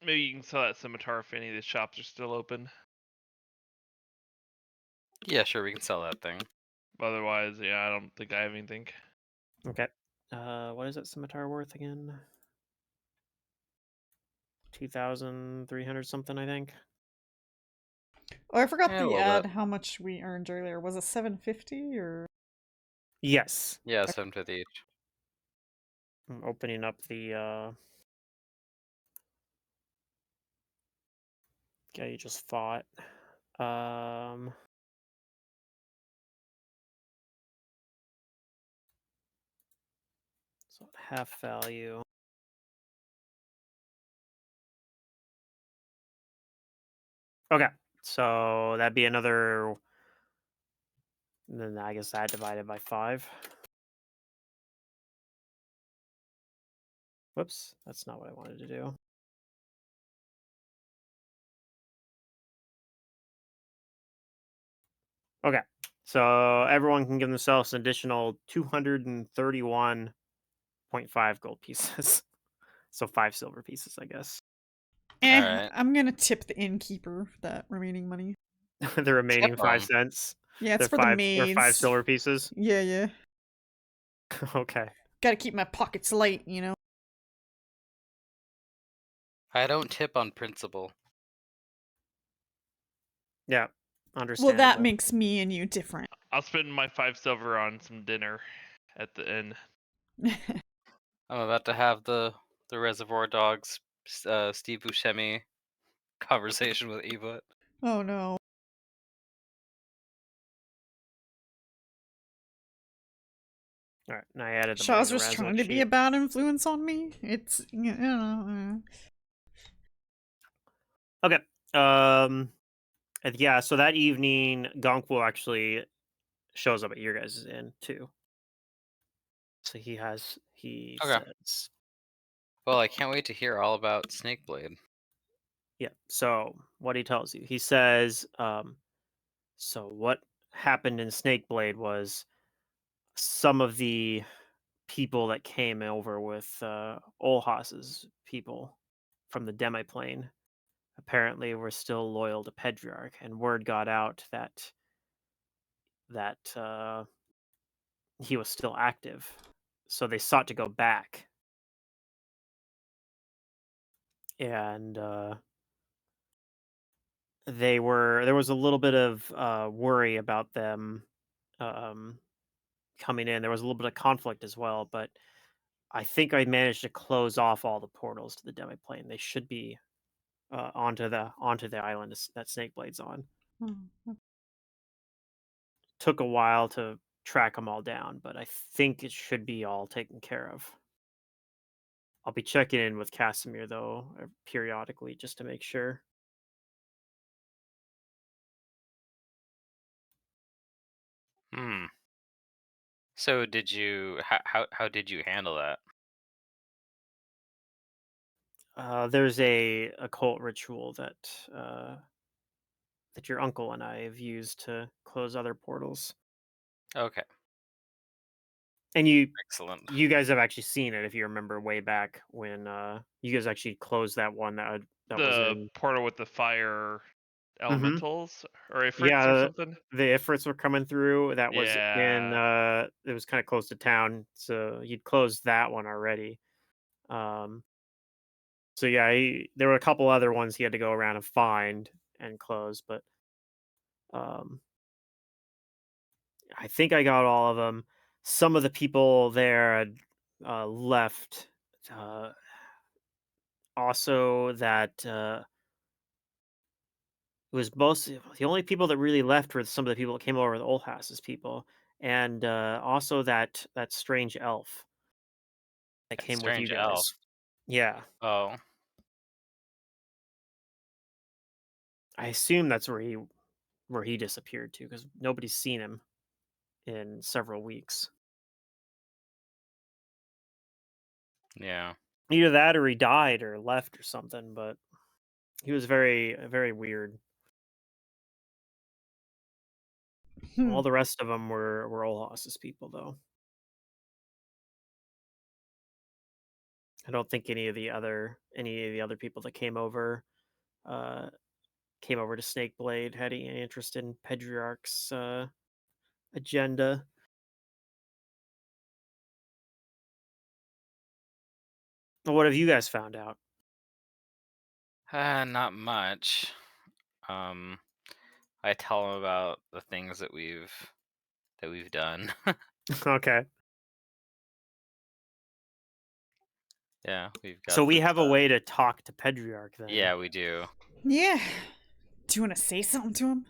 Maybe you can sell that scimitar if any of the shops are still open. Yeah, sure, we can sell that thing. Otherwise, yeah, I don't think I have anything. okay. What is that scimitar worth again? 2,300 something, I think. Oh, I forgot Yeah, a the little ad. bit. How much we earned earlier? Was it 750 or? Yes. Yeah, 750 each. I'm opening up the guy you just fought. Um, so half value. Okay, so that'd be another. Then I guess that divided by 5. Whoops, that's not what I wanted to do. Okay, so everyone can give themselves an additional 231.5 gold pieces. So 5 silver pieces, I guess. Alright. I'm gonna tip the innkeeper that remaining money. The remaining Tip 'em. 5 cents. Yeah, it's They're for the 5 maids. silver pieces. Yeah, yeah. Okay. Gotta keep my pockets light, you know. I don't tip on principle. Yeah. Well, Understandable. that makes me and you different. I'll spend my 5 silver on some dinner at the inn. I'm about to have the Reservoir Dogs Steve Buscemi conversation with Eva. Oh no. All right, and I added the money Shaw's to just trying to be sheet. a bad influence on me. It's Okay. And yeah, so that evening, Gonkwoo actually shows up at your guys' inn too. So he Okay. says, Well, I can't wait to hear all about Snakeblade. Yeah. So what he tells you, he says, so what happened in Snakeblade was some of the people that came over with Olhas's people from the demiplane apparently were still loyal to Pedriarch, and word got out that he was still active. So they sought to go back, and there was a little bit of worry about them um, coming in. There was a little bit of conflict as well, but I think I managed to close off all the portals to the demiplane. They should be onto the island that Snakeblade's on. Hmm. Took a while to track them all down, but I think it should be all taken care of. I'll be checking in with Casimir though periodically just to make sure. Hmm. So did you how did you handle that? There's a occult ritual that your uncle and I have used to close other portals, Okay, and you excellent. you guys have actually seen it if you remember way back when you guys actually closed that one that was The in. portal with the fire Hmm. elementals or ifrits or Yeah, something. the Ifrits were coming through. That was in. Yeah. It was kind of close to town, so you'd closed that one already. Um, so yeah, there were a couple other ones he had to go around and find and close, but um, I think I got all of them. Some of the people there had left. Uh, Also, that it was most the only people that really left were some of the people that came over with Olhas's people, and also that strange elf that That came with you strange elf. guys. Yeah, Oh, I assume that's where he disappeared to because nobody's seen him in several weeks. yeah. Either that or he died or left or something. But he was very weird. Hmm. All the rest of them were Olhas's people, though. I don't think any of the other people that uh, came over to Snakeblade had any interest in Pedriarch's agenda. What have you guys found out? Not much. Um, I tell him about the things that we've done. Okay, Yeah, we've so got we this. have a way to talk to Pedriarch then. Yeah, we do. Yeah. Do you want to say something to him?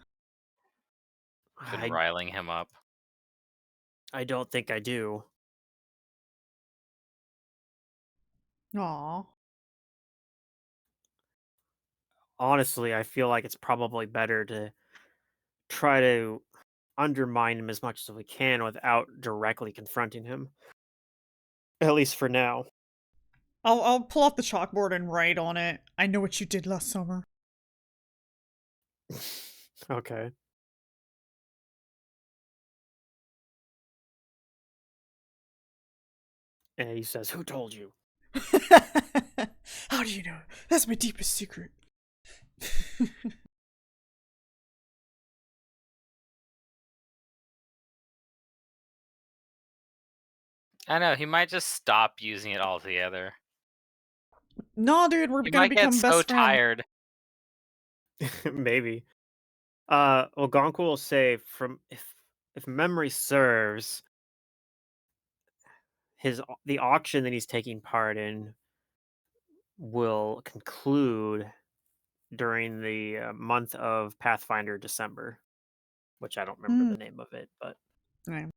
Been I riling him up. I don't think I do. Aw. Honestly, I feel like it's probably better to try to undermine him as much as we can without directly confronting him. At least for now. I'll pull off the chalkboard and write on it. I know what you did last summer. Okay. And he says, "Who told you?" How do you know? That's my deepest secret. I know he might just stop using it altogether. No, dude, we're He gonna might get become so best friends. tired. Maybe. Well, Gonku will say, from if memory serves, the auction that he's taking part in will conclude during the month of Pathfinder December, which I don't remember Hmm. the name of it, but Right.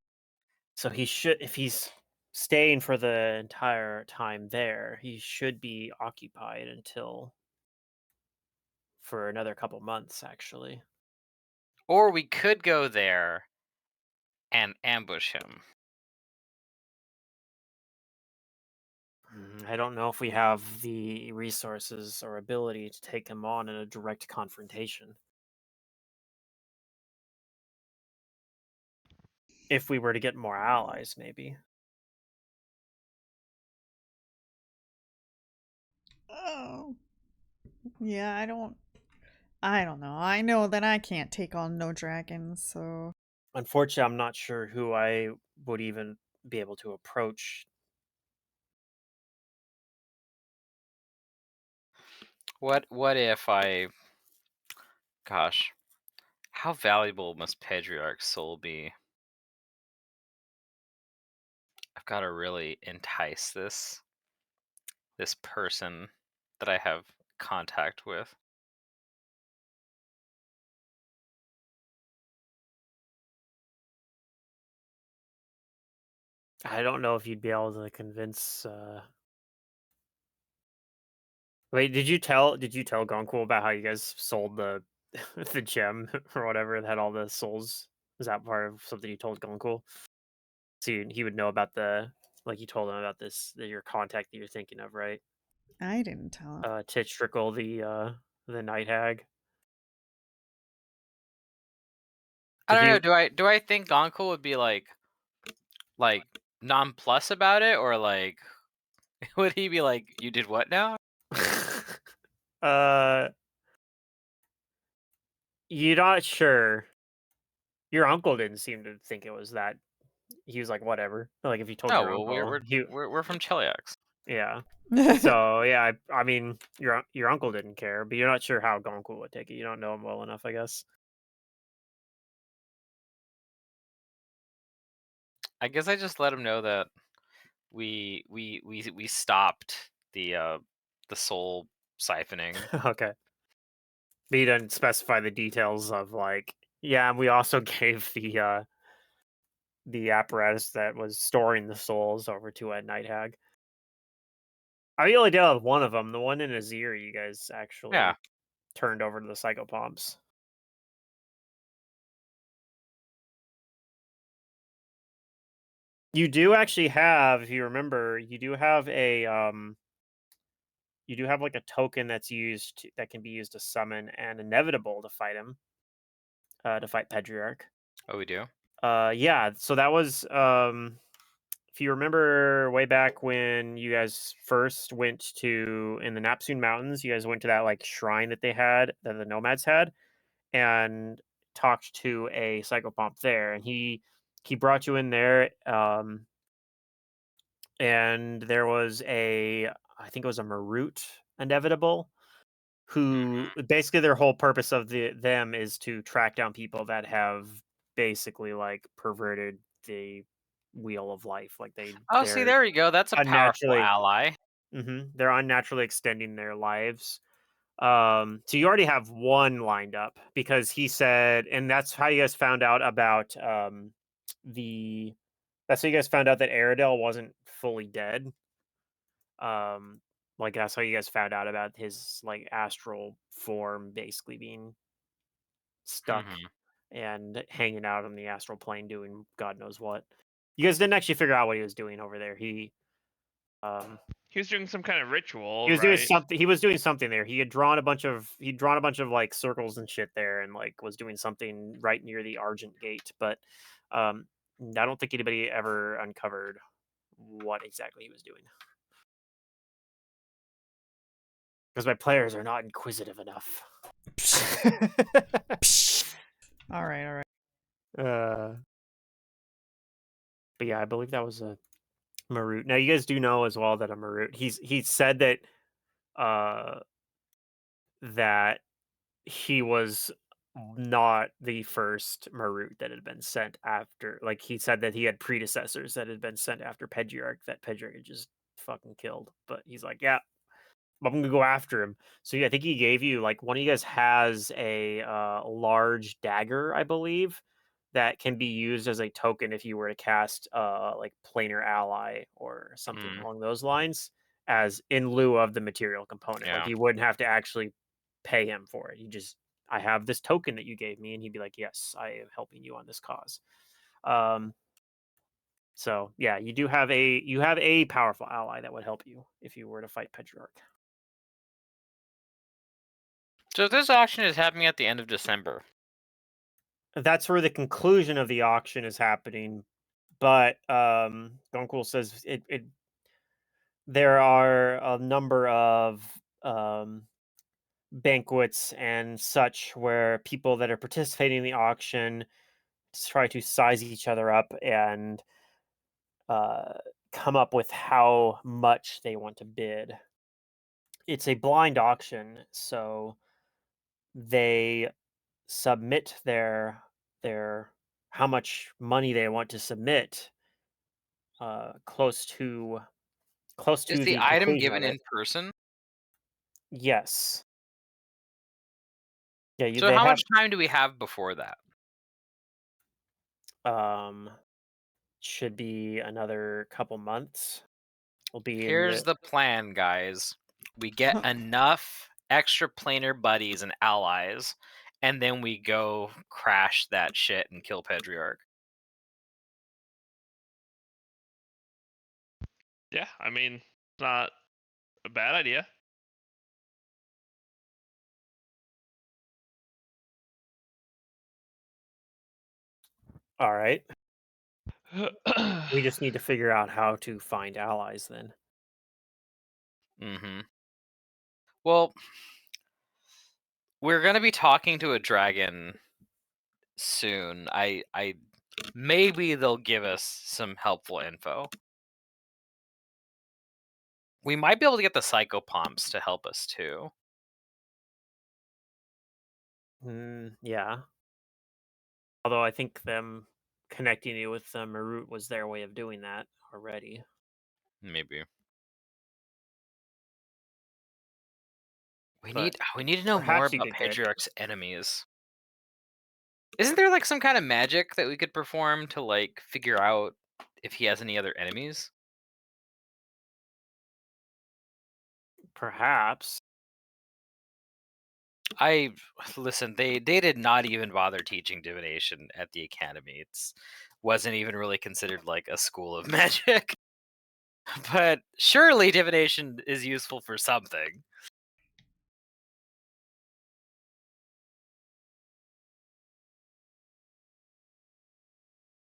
so he should, if he's staying for the entire time there, he should be occupied until for another couple months, actually. Or we could go there and ambush him. I don't know if we have the resources or ability to take him on in a direct confrontation. If we were to get more allies, maybe. Oh. Yeah, I don't know. I know that I can't take on no dragons, so Unfortunately, I'm not sure who I would even be able to approach. What if I gosh, how valuable must Pedriarch's soul be? I've got to really entice this person that I have contact with. I don't know if you'd be able to convince. Wait, did you tell Goncool about how you guys sold the the gem or whatever that had all the souls? Is that part of something you told Goncool? So he would know about like you told him about your contact that you're thinking of, right? I didn't tell him. Titch Trickle, the night hag. I Did don't he? know. Do I think Gonkel would be like nonplus about it, or like would he be like, you did what now? uh, you're not sure. Your uncle didn't seem to think it was that. He was like, whatever. Like if you told Oh your well, we're uncle, we're we're, we're from Cheliax. yeah. So yeah, I mean, your uncle didn't care, but you're not sure how Goncool would take it. You don't know him well enough, I guess. I guess I just let him know that we stopped the soul siphoning. Okay, but you didn't specify the details of like, yeah. And we also gave the apparatus that was storing the souls over to a night hag. I only dealt with one of them. The one in Azir, you guys Yeah. actually turned over to the psychopomps. You do actually have, if you remember, you do have like a token that can be used to summon an inevitable to fight him, to fight Pedriarch. Oh, we do. Yeah. So that was if you remember way back when you guys first went to in the Napsoon Mountains, you guys went to that like shrine that they had that the nomads had, and talked to a psychopomp there, and he brought you in there. And there was I think it was a Marut inevitable who basically their whole purpose of them is to track down people that have basically like perverted the wheel of life. Like Oh, see, they're there we go. That's a powerful unnaturally ally. they're unnaturally extending their lives. So you already have one lined up because he said, and that's how you guys found out about the that's how you guys found out that Aradel wasn't fully dead. Um, like that's how you guys found out about his like astral form basically being stuck Mhm. and hanging out on the astral plane doing God knows what. You guys didn't actually figure out what he was doing over there. Um He was doing some kind of ritual, he was doing right? something. He was doing something there. He'd drawn a bunch of like circles and shit there, and like was doing something right near the Argent Gate. But um, I don't think anybody ever uncovered what exactly he was doing because my players are not inquisitive enough. All right, all right. uh, but yeah, I believe that was a Marut. Now you guys do know as well that a Marut. He said that uh that he was not the first Marut that had been sent after. Like he said that he had predecessors that had been sent after Pedriarch that Pedriarch had just fucking killed. But he's like, yeah, I'm gonna go after him. So yeah, I think he gave you like one of you guys has a large dagger, I believe, that can be used as a token if you were to cast like planar ally or something Mm, along those lines, as in lieu of the material component. Like yeah. you wouldn't have to actually pay him for it. You just I have this token that you gave me, and he'd be like, yes, I am helping you on this cause. Um, So yeah, you have a powerful ally that would help you if you were to fight Pedriarch. So this auction is happening at the end of December. That's where the conclusion of the auction is happening. But Gunkel says there are a number of banquets and such where people that are participating in the auction try to size each other up and uh, come up with how much they want to bid. It's a blind auction, so they submit their how much money they want to submit close to Is the the item conclusion given of it. in person? Yes. Yeah, So they how have much time do we have before that? um should be another couple months. We'll be in Here's the the plan, guys. We get enough extra planar buddies and allies, and then we go crash that shit and kill Pedriarch. Yeah, I mean, it's not a bad idea. all right. We just need to figure out how to find allies then. Mm-hmm. Well, we're gonna be talking to a dragon soon. I maybe they'll give us some helpful info. We might be able to get the psychopomps to help us too. Yeah. Although I think them connecting you with Marut was their way of doing that already. Maybe. But We need to know more perhaps you about could get Pedriarch's enemies. Isn't there like some kind of magic that we could perform to like figure out if he has any other enemies? perhaps. I listen, they did not even bother teaching divination at the academy. It's wasn't even really considered like a school of magic. But surely divination is useful for something.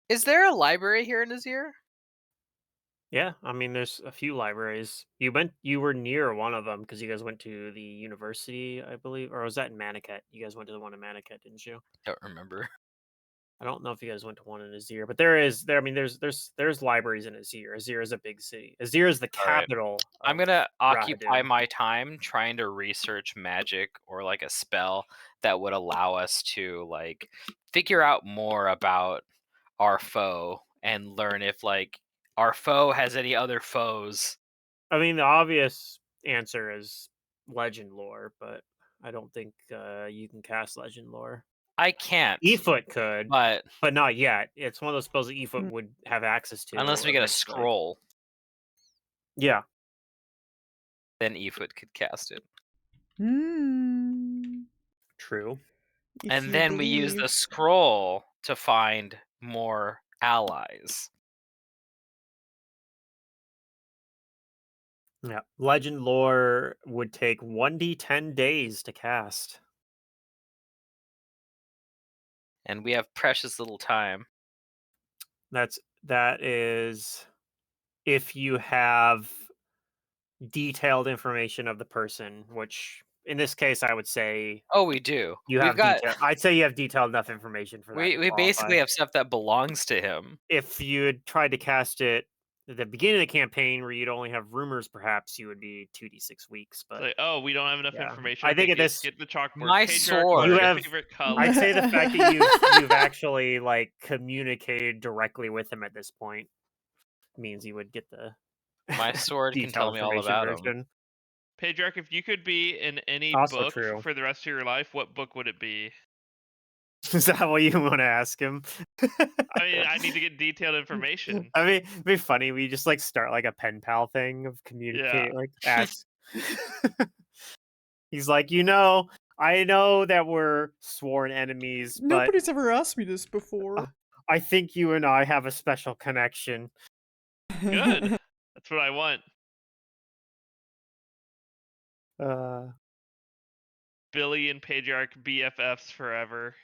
Is there a library here in Nazir? Yeah, I mean, there's a few libraries. You were near one of them because you guys went to the university, I believe, or was that in Maniket? You guys went to the one in Maniket, didn't you? Don't remember. I don't know if you guys went to one in Azir, but there. I mean, there's libraries in Azir. Azir is a big city. Azir is the All right. capital I'm of gonna occupy Rahadin. my time trying to research magic or like a spell that would allow us to like figure out more about our foe and learn if like our foe has any other foes. I mean, the obvious answer is legend lore, but I don't think you can cast legend lore. I can't, Efoot could, but but not yet. It's one of those spells that Efoot would have access to unless we get a eventually. scroll, Yeah. then Efoot could cast it. True. If And you then we use the believe. scroll to find more allies. Yeah. Legend lore would take 1d10 days to cast. And we have precious little time. That is if you have detailed information of the person, which in this case I would say Oh, we do. you We've have got I'd say you have detailed enough information for that to we qualify. basically have stuff that belongs to him. If you had tried to cast it at the beginning of the campaign where you'd only have rumors, perhaps you would be 2d6 weeks. But Like, oh, we don't have enough yeah, information. I Okay, think at this, get the chalkboard. My Pedriarch, sword. what's you your have. favorite color? I'd say the fact that you've actually like communicated directly with him at this point means you would get the My sword can tell detailed me all information about him. version. Pedriarch, if you could be in any Also book true. for the rest of your life, what book would it be? Is that what you want to ask him? I mean, I need to get detailed information. I mean, it'd be funny. We just like start like a pen pal thing of communicate, Yeah. like ask. He's like, I know that we're sworn enemies, but Nobody's ever asked me this before. I think you and I have a special connection. Good. That's what I want. Uh, Billy and Pedriarch BFFs forever.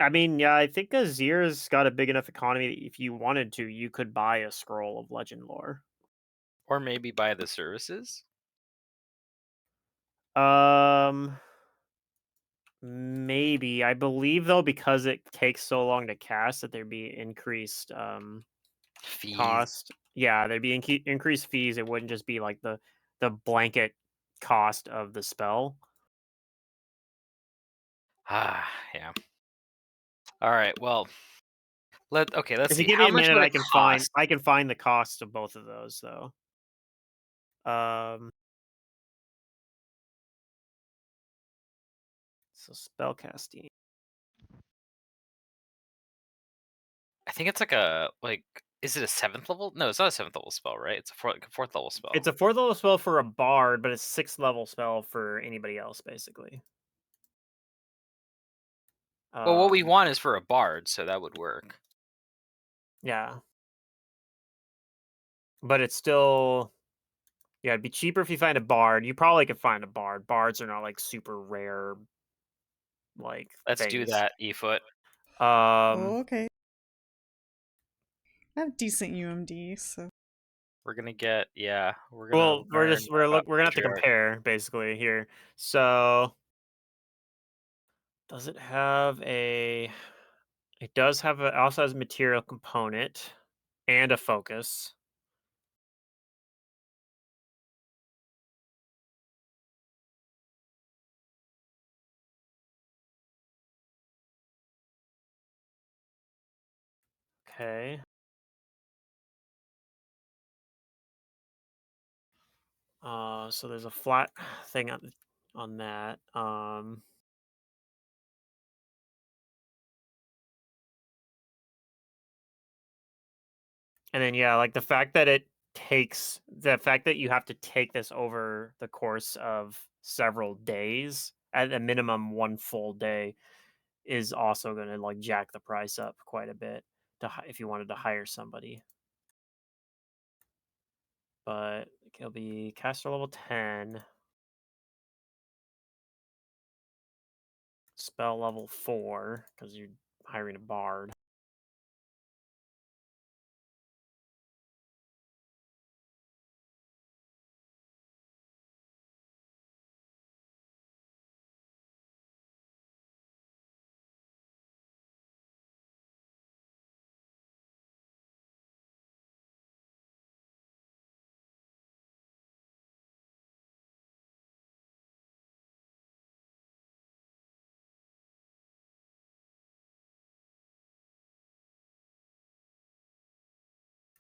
I mean, yeah, I think Azir's got a big enough economy that if you wanted to, you could buy a scroll of legend lore. Or maybe buy the services. Um, maybe. I believe though, because it takes so long to cast, that there'd be increased Fees. cost. Yeah, there'd be increased fees. It wouldn't just be like the blanket cost of the spell. Ah, yeah. All right. Well, let's If you see. give me How a much minute, would it cost? I can find the cost of both of those though. Um, so spell casting. I think it's like a Is it a 7th level? No, it's not a 7th level spell, right? It's a 4th level spell. It's a 4th level spell for a bard, but it's 6th level spell for anybody else, basically. Well, what we Um, want is for a bard, so that would work. yeah, but it's still it'd be cheaper if you find a bard. You probably could find a bard. Bards are not like super rare, like Let's do things. that, E-foot. Um, Okay. I have decent UMD, so We're gonna get we're gonna well, learn about we're gonna have to Pedriarch. compare basically here. So, does it have a? It does have a. Also has a material component and a focus. Okay. So there's a flat thing on that. And then yeah, like the fact that you have to take this over the course of several days, at a minimum one full day, is also going to like jack the price up quite a bit if you wanted to hire somebody. But it'll be caster level 10, spell level 4 because you're hiring a bard.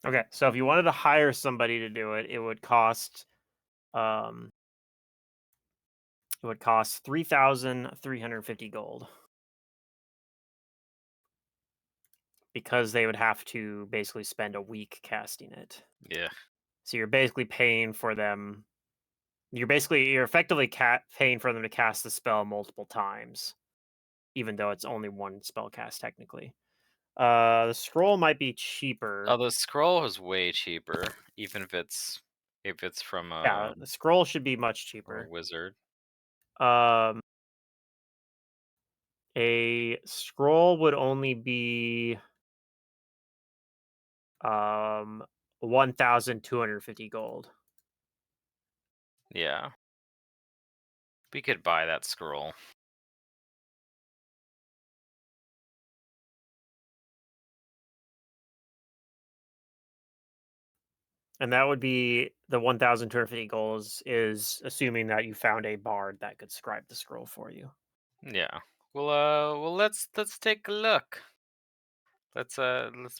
Okay, so if you wanted to hire somebody to do it, um it would cost 3,350 gold because they would have to basically spend a week casting it. Yeah. So you're basically paying for them. You're effectively paying for them to cast the spell multiple times, even though it's only one spell cast technically. The scroll might be cheaper. Oh, the scroll is way cheaper, even if it's Yeah, the scroll should be much from a cheaper. wizard. Um, a scroll would only be 1,250 gold. Yeah. We could buy that scroll. And that would be the 1,250 goals is assuming that you found a bard that could scribe the scroll for you. Yeah. Let's take a look. Let's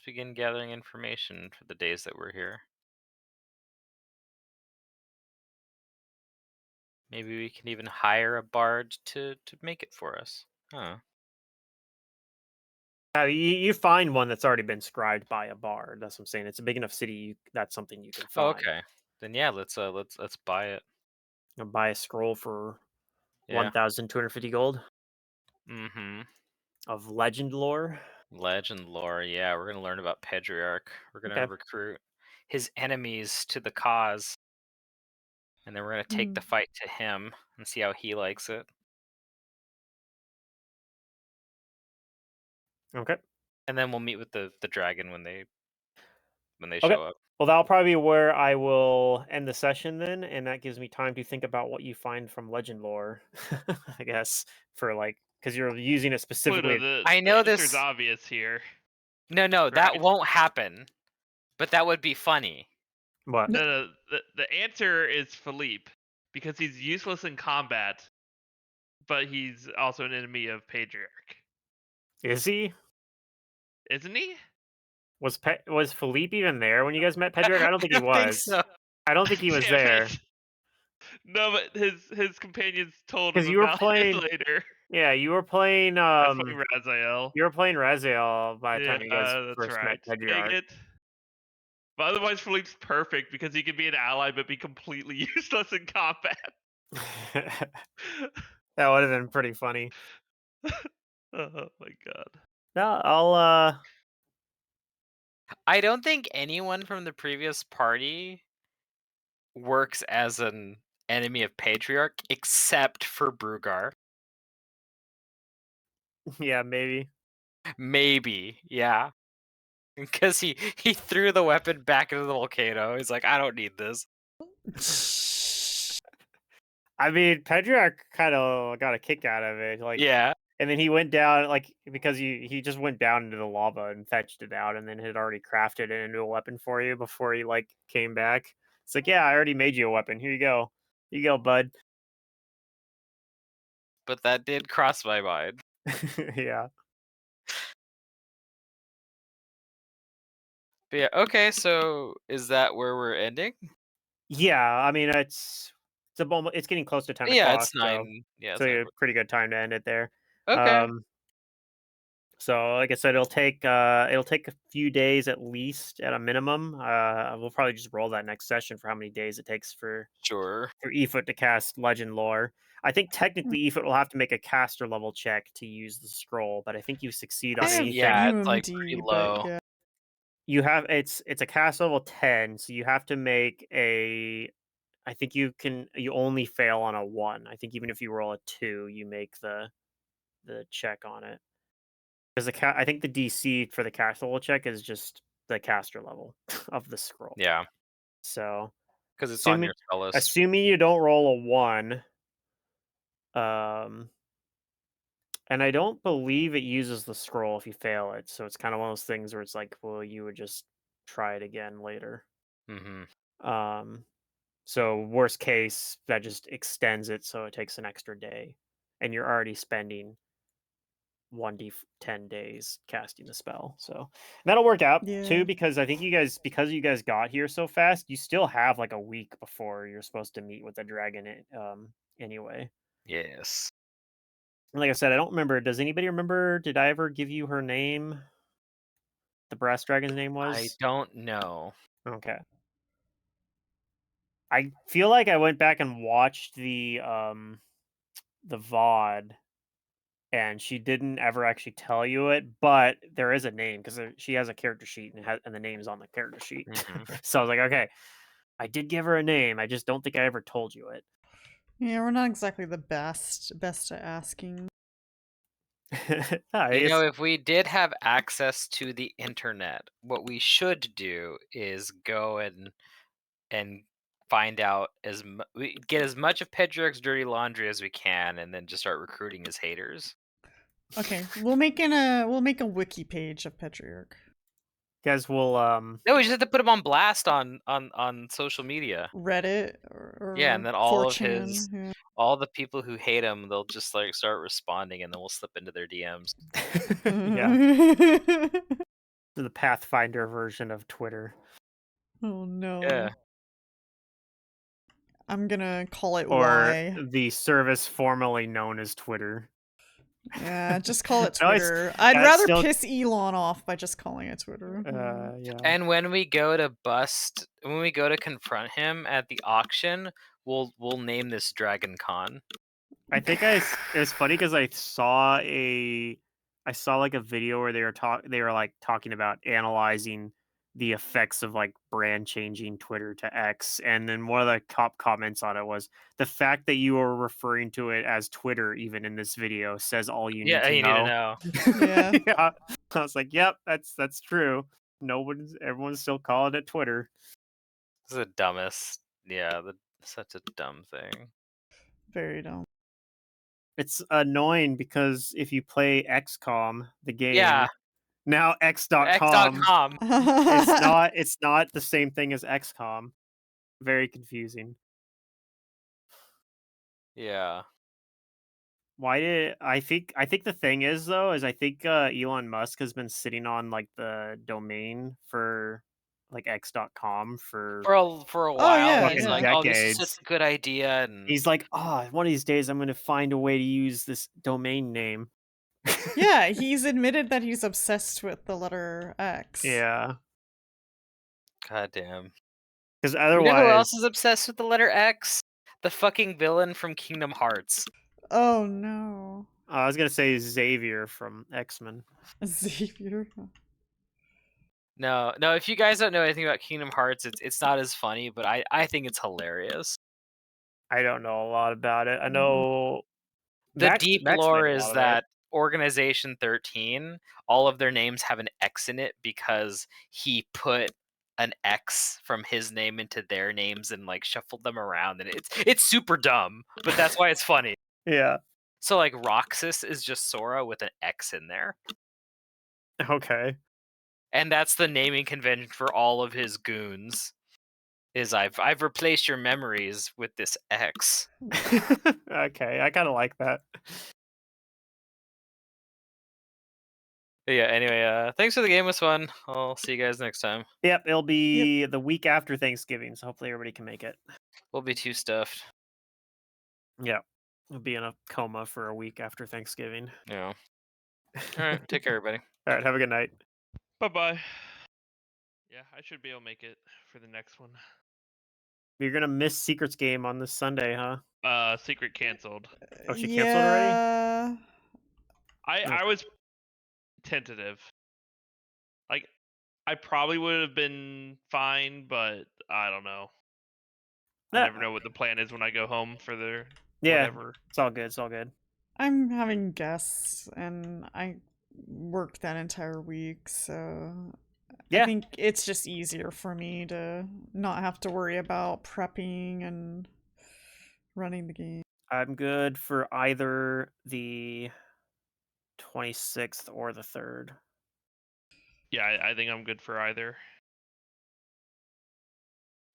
begin gathering information for the days that we're here. Maybe we can even hire a bard to make it for us. Huh. You find one that's already been scribed by a bard. That's what I'm saying. It's a big enough city. That's something you can Oh, find. okay. Then yeah, let's buy it. Buy a scroll for Yeah. 1,250 gold Mm-hmm. of legend lore. Legend lore. Yeah, we're gonna learn about Pedriarch. We're gonna Okay. recruit his enemies to the cause, and then we're gonna take the fight to him and see how he likes it. Okay. And then we'll meet with the dragon when they Okay. show up. Well, that'll probably be where I will end the session then, and that gives me time to think about what you find from legend lore, I guess, for like because you're using it Pluto, specifically. I the know answer's this. obvious here, No, that right? won't happen. But that would be funny. What? No, the answer is Philippe, because he's useless in combat, but he's also an enemy of Pedriarch. Is he? Isn't he? Was Philippe even there when you guys met Pedriarch? I don't think he don't think was. so. I don't think he was Damn there it. No, but his companions told him because you were about it playing. later. Yeah, you were playing. I was playing Raziel. You were playing Raziel by the Yeah, time you guys that's first met right. Dang Pedriarch. it. But otherwise, Philippe's perfect because he can be an ally but be completely useless in combat. That would have been pretty funny. Oh my god. No, I'll I don't think anyone from the previous party works as an enemy of Patriarch except for Brugar. yeah, maybe. Maybe, yeah. Because he threw the weapon back into the volcano. He's like, I don't need this. I mean, Pedriarch kind of got a kick out of it, like, Yeah. and then he went down, like, because he just went down into the lava and fetched it out, and then had already crafted it into a weapon for you before he like came back. It's like, yeah, I already made you a weapon. Here you go, bud. But that did cross my mind. Yeah. But yeah, okay, so is that where we're ending? Yeah, I mean, it's getting close to 10 Yeah, o'clock, it's so 9. Yeah, it's it's 9. a pretty good time to end it there. Okay. So like I said, it'll take a few days at least at a minimum. We'll probably just roll that next session for how many days it takes for Sure. Efoot to cast Legend Lore. I think technically Efoot will have to make a caster level check to use the scroll, but I think you succeed I on have anything. Yeah, it's like pretty UMD, low. but yeah. You have it's a cast level 10, so you have to make a. I think you only fail on a 1. I think even if you roll a 2, you make the check on it. Because I think the DC for the caster level check is just the caster level of the scroll. Yeah, So because it's on assuming your spell list. assuming you don't roll a 1, um, and I don't believe it uses the scroll if you fail it. So it's kind of one of those things where it's like, well, you would just try it again later. Mm-hmm. So worst case, that just extends it so it takes an extra day, and you're already spending 1d10 days casting the spell. So that'll work out Yeah. too, because I think because you guys got here so fast, you still have like a week before you're supposed to meet with the dragon. Anyway, Yes. and like I said, I don't remember. Does anybody remember? Did I ever give you her name? The brass dragon's name I was. don't know. Okay. I feel like I went back and watched the VOD, and she didn't ever actually tell you it, but there is a name because she has a character sheet, and the name's on the character sheet. Mhm. So I was like, okay, I did give her a name. I just don't think I ever told you it. Yeah, we're not exactly the best at asking. Ah, You know, it's- if we did have access to the internet, what we should do is go and find out we get as much of Pedrick's dirty laundry as we can, and then just start recruiting his haters. Okay, we'll make a wiki page of Petriarch. guys will No, we just have to put him on blast on social media. Reddit or Yeah, and then all of 4chan. his Yeah. all the people who hate him, they'll just like start responding, and then we'll slip into their DMs. yeah, the Pathfinder version of Twitter, Oh no. Yeah. I'm gonna call it or Y. the service formerly known as Twitter. Yeah, just call it No, Twitter. I'd that's rather still- piss Elon off by just calling it Twitter. Yeah. And when we go to confront him at the auction, we'll name this Dragon Con. I think it was funny because I saw a I saw like a video where they were like talking about analyzing the effects of like brand changing Twitter to X, and then one of the top comments on it was the fact that you are referring to it as Twitter even in this video says all you need Yeah, to you need to know. know. Yeah. Yeah. I was like, yep, that's true. Everyone's still calling it Twitter. This is the dumbest. Yeah, such a dumb thing. Very dumb. It's annoying because if you play XCOM, the game, Yeah, now X.com, X.com. it's not the same thing as XCOM. Very confusing. Yeah. Why did I think the thing is though is I think Elon Musk has been sitting on like the domain for like X.com for For a Oh, while, yeah, he's fucking like, yeah. "Oh, this is such decades. a good idea," and He's like, "Oh, one of these days I'm going to find a way to use this domain name." Yeah, he's admitted that he's obsessed with the letter X. Yeah. goddamn. Because You know who otherwise, else is obsessed with the letter X? The fucking villain from Kingdom Hearts. Oh no. I was going to say Xavier from X-Men. Xavier. No, if you guys don't know anything about Kingdom Hearts, it's not as funny, but I think it's hilarious. I don't know a lot about it. I Mm-mm. know The Max deep Max lore made a is lot of it. that Organization 13, all of their names have an X in it because he put an X from his name into their names and like shuffled them around, and it's super dumb, but that's why it's funny. Yeah. So like Roxas is just Sora with an X in there. Okay. And that's the naming convention for all of his goons. Is I've replaced your memories with this X. Okay, I kind of like that. But yeah, anyway, thanks for the game. It was fun. I'll see you guys next time. Yep, it'll be the week after Thanksgiving, so hopefully everybody can make it. We'll be too stuffed. Yeah. I'll be in a coma for a week after Thanksgiving. Yeah. All right. Take care, everybody. All right, have a good night. Bye-bye. Yeah, I should be able to make it for the next one. You're gonna miss Secrets game on this Sunday, huh? Secret canceled. Oh, she canceled already? Yeah. I was tentative. Like, I probably would have been fine, but I don't know. I never know what the plan is when I go home for the Yeah, whatever. it's all good. It's all good. I'm having guests and I worked that entire week, so Yeah. I think it's just easier for me to not have to worry about prepping and running the game. I'm good for either the 26th or the 3rd. Yeah, I think I'm good for either.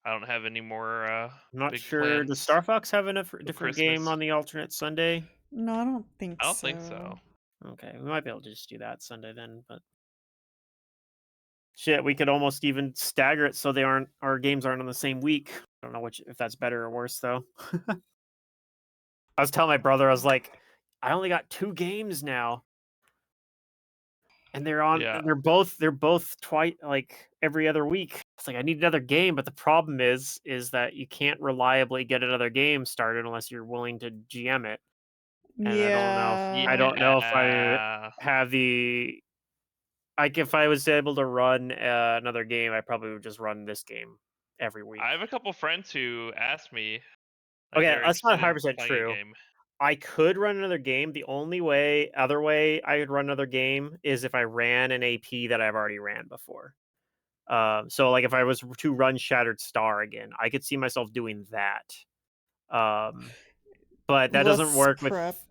I don't have any more I'm not big sure. plans. Does Star Fox have a different game Christmas. on the alternate Sunday? No, I don't think I don't think so. Okay, we might be able to just do that Sunday then, but shit, we could almost even stagger it so our games aren't on the same week. I don't know if that's better or worse though. I was telling my brother, I was like, I only got 2 games now. And Yeah. they're both twice like every other week. It's like I need another game, but the problem is that you can't reliably get another game started unless you're willing to GM it. And Yeah. I don't know if I Yeah. have the like if I was able to run another game, I probably would just run this game every week. I have a couple friends who asked me. Like, Okay, they're that's not interested in 100% playing a true. game. I could run another game. The other way I could run another game is if I ran an AP that I've already ran before. So like if I was to run Shattered Star again, I could see myself doing that. But that doesn't Less work prep. with.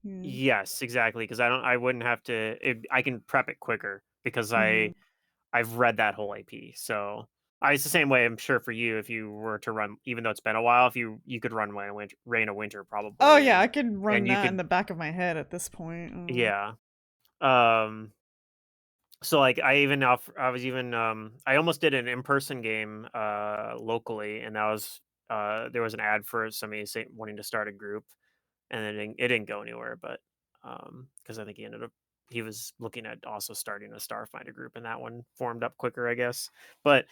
Yeah. Yes, exactly. Because I wouldn't have to. I can prep it quicker because Mhm. I've read that whole AP. So it's the same way. I'm sure for you, if you were to run, even though it's been a while, if you could run Reign of Winter probably. Oh yeah, I could run and you that in could- the back of my head at this point. Yeah. So like I almost did an in-person game locally, and that was there was an ad for somebody wanting to start a group, and it didn't go anywhere, but because I think he was looking at also starting a Starfinder group, and that one formed up quicker, I guess. But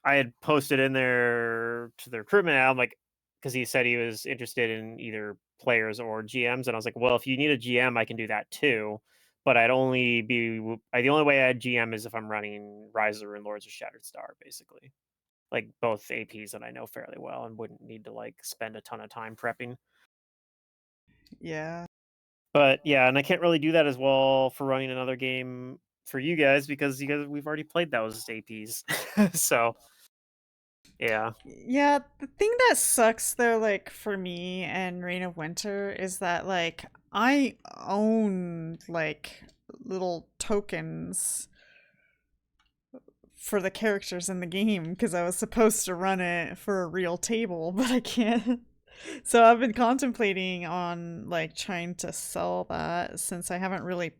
I had posted in there to the recruitment ad, like, because he said he was interested in either players or GMs, and I was like, well, if you need a GM, I can do that too. but I'd only be the only way I'd GM is if I'm running Rise of the Rune Lords or Shattered Star, basically. Like both APs that I know fairly well and wouldn't need to like spend a ton of time prepping. Yeah. But yeah, and I can't really do that as well for running another game for you guys because we've already played those APs. So yeah. Yeah, the thing that sucks though, like for me and Reign of Winter, is that like I own like little tokens for the characters in the game because I was supposed to run it for a real table, but I can't. So I've been contemplating on like trying to sell that since I haven't really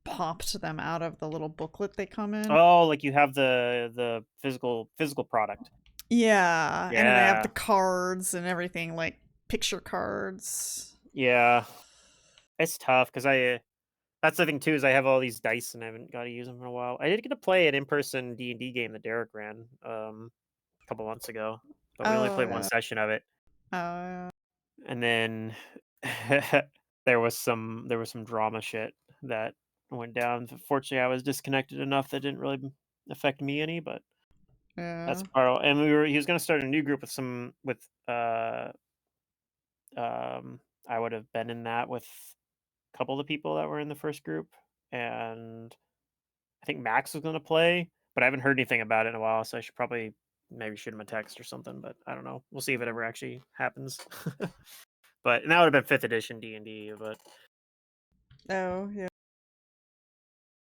popped them out of the little booklet they come in. Oh, like you have the physical product. Yeah, and then I have the Yeah. cards and everything, like picture cards. Yeah. It's tough because that's the thing too is I have all these dice and I haven't got to use them in a while. I did get to play an in-person D&D game that Derek ran a couple months ago, but we only Oh, played one yeah. session of it. Oh, And then there was some drama shit that went down. Fortunately, I was disconnected enough that didn't really affect me any, but that's yeah. part of, and he was going to start a new group with I would have been in that with a couple of the people that were in the first group, and I think Max was going to play, but I haven't heard anything about it in a while, so I should probably maybe shoot him a text or something, but I don't know. We'll see if it ever actually happens. But and that would have been 5th edition D&D, but Oh, yeah.